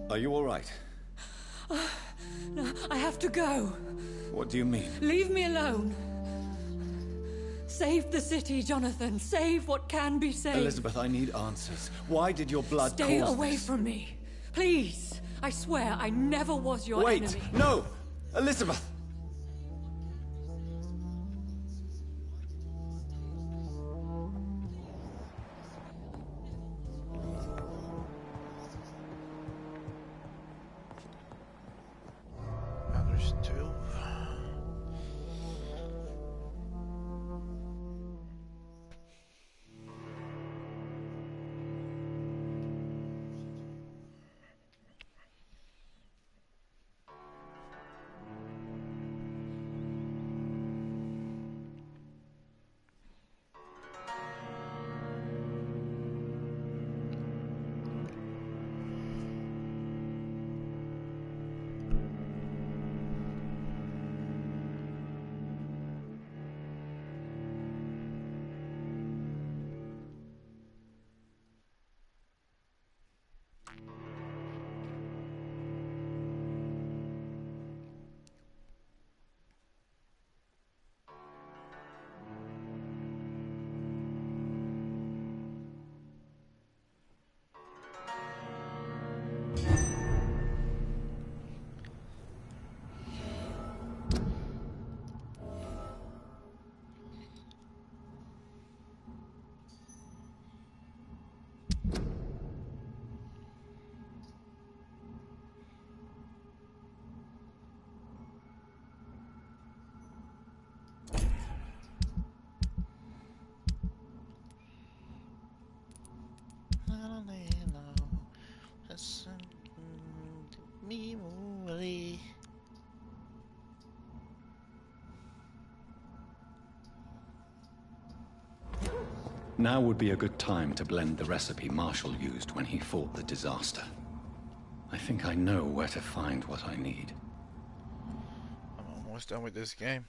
are you all right? No, I have to go. What do you mean? Leave me alone. Save the city, Jonathan. Save what can be saved. Elizabeth, I need answers. Why did your blood Stay cause away this? from me. Please. I swear I never was your Wait! enemy. No! Elizabeth! Now there's two. Now would be a good time to blend the recipe Marshall used when he fought the disaster. I think I know where to find what I need. I'm almost done with this game.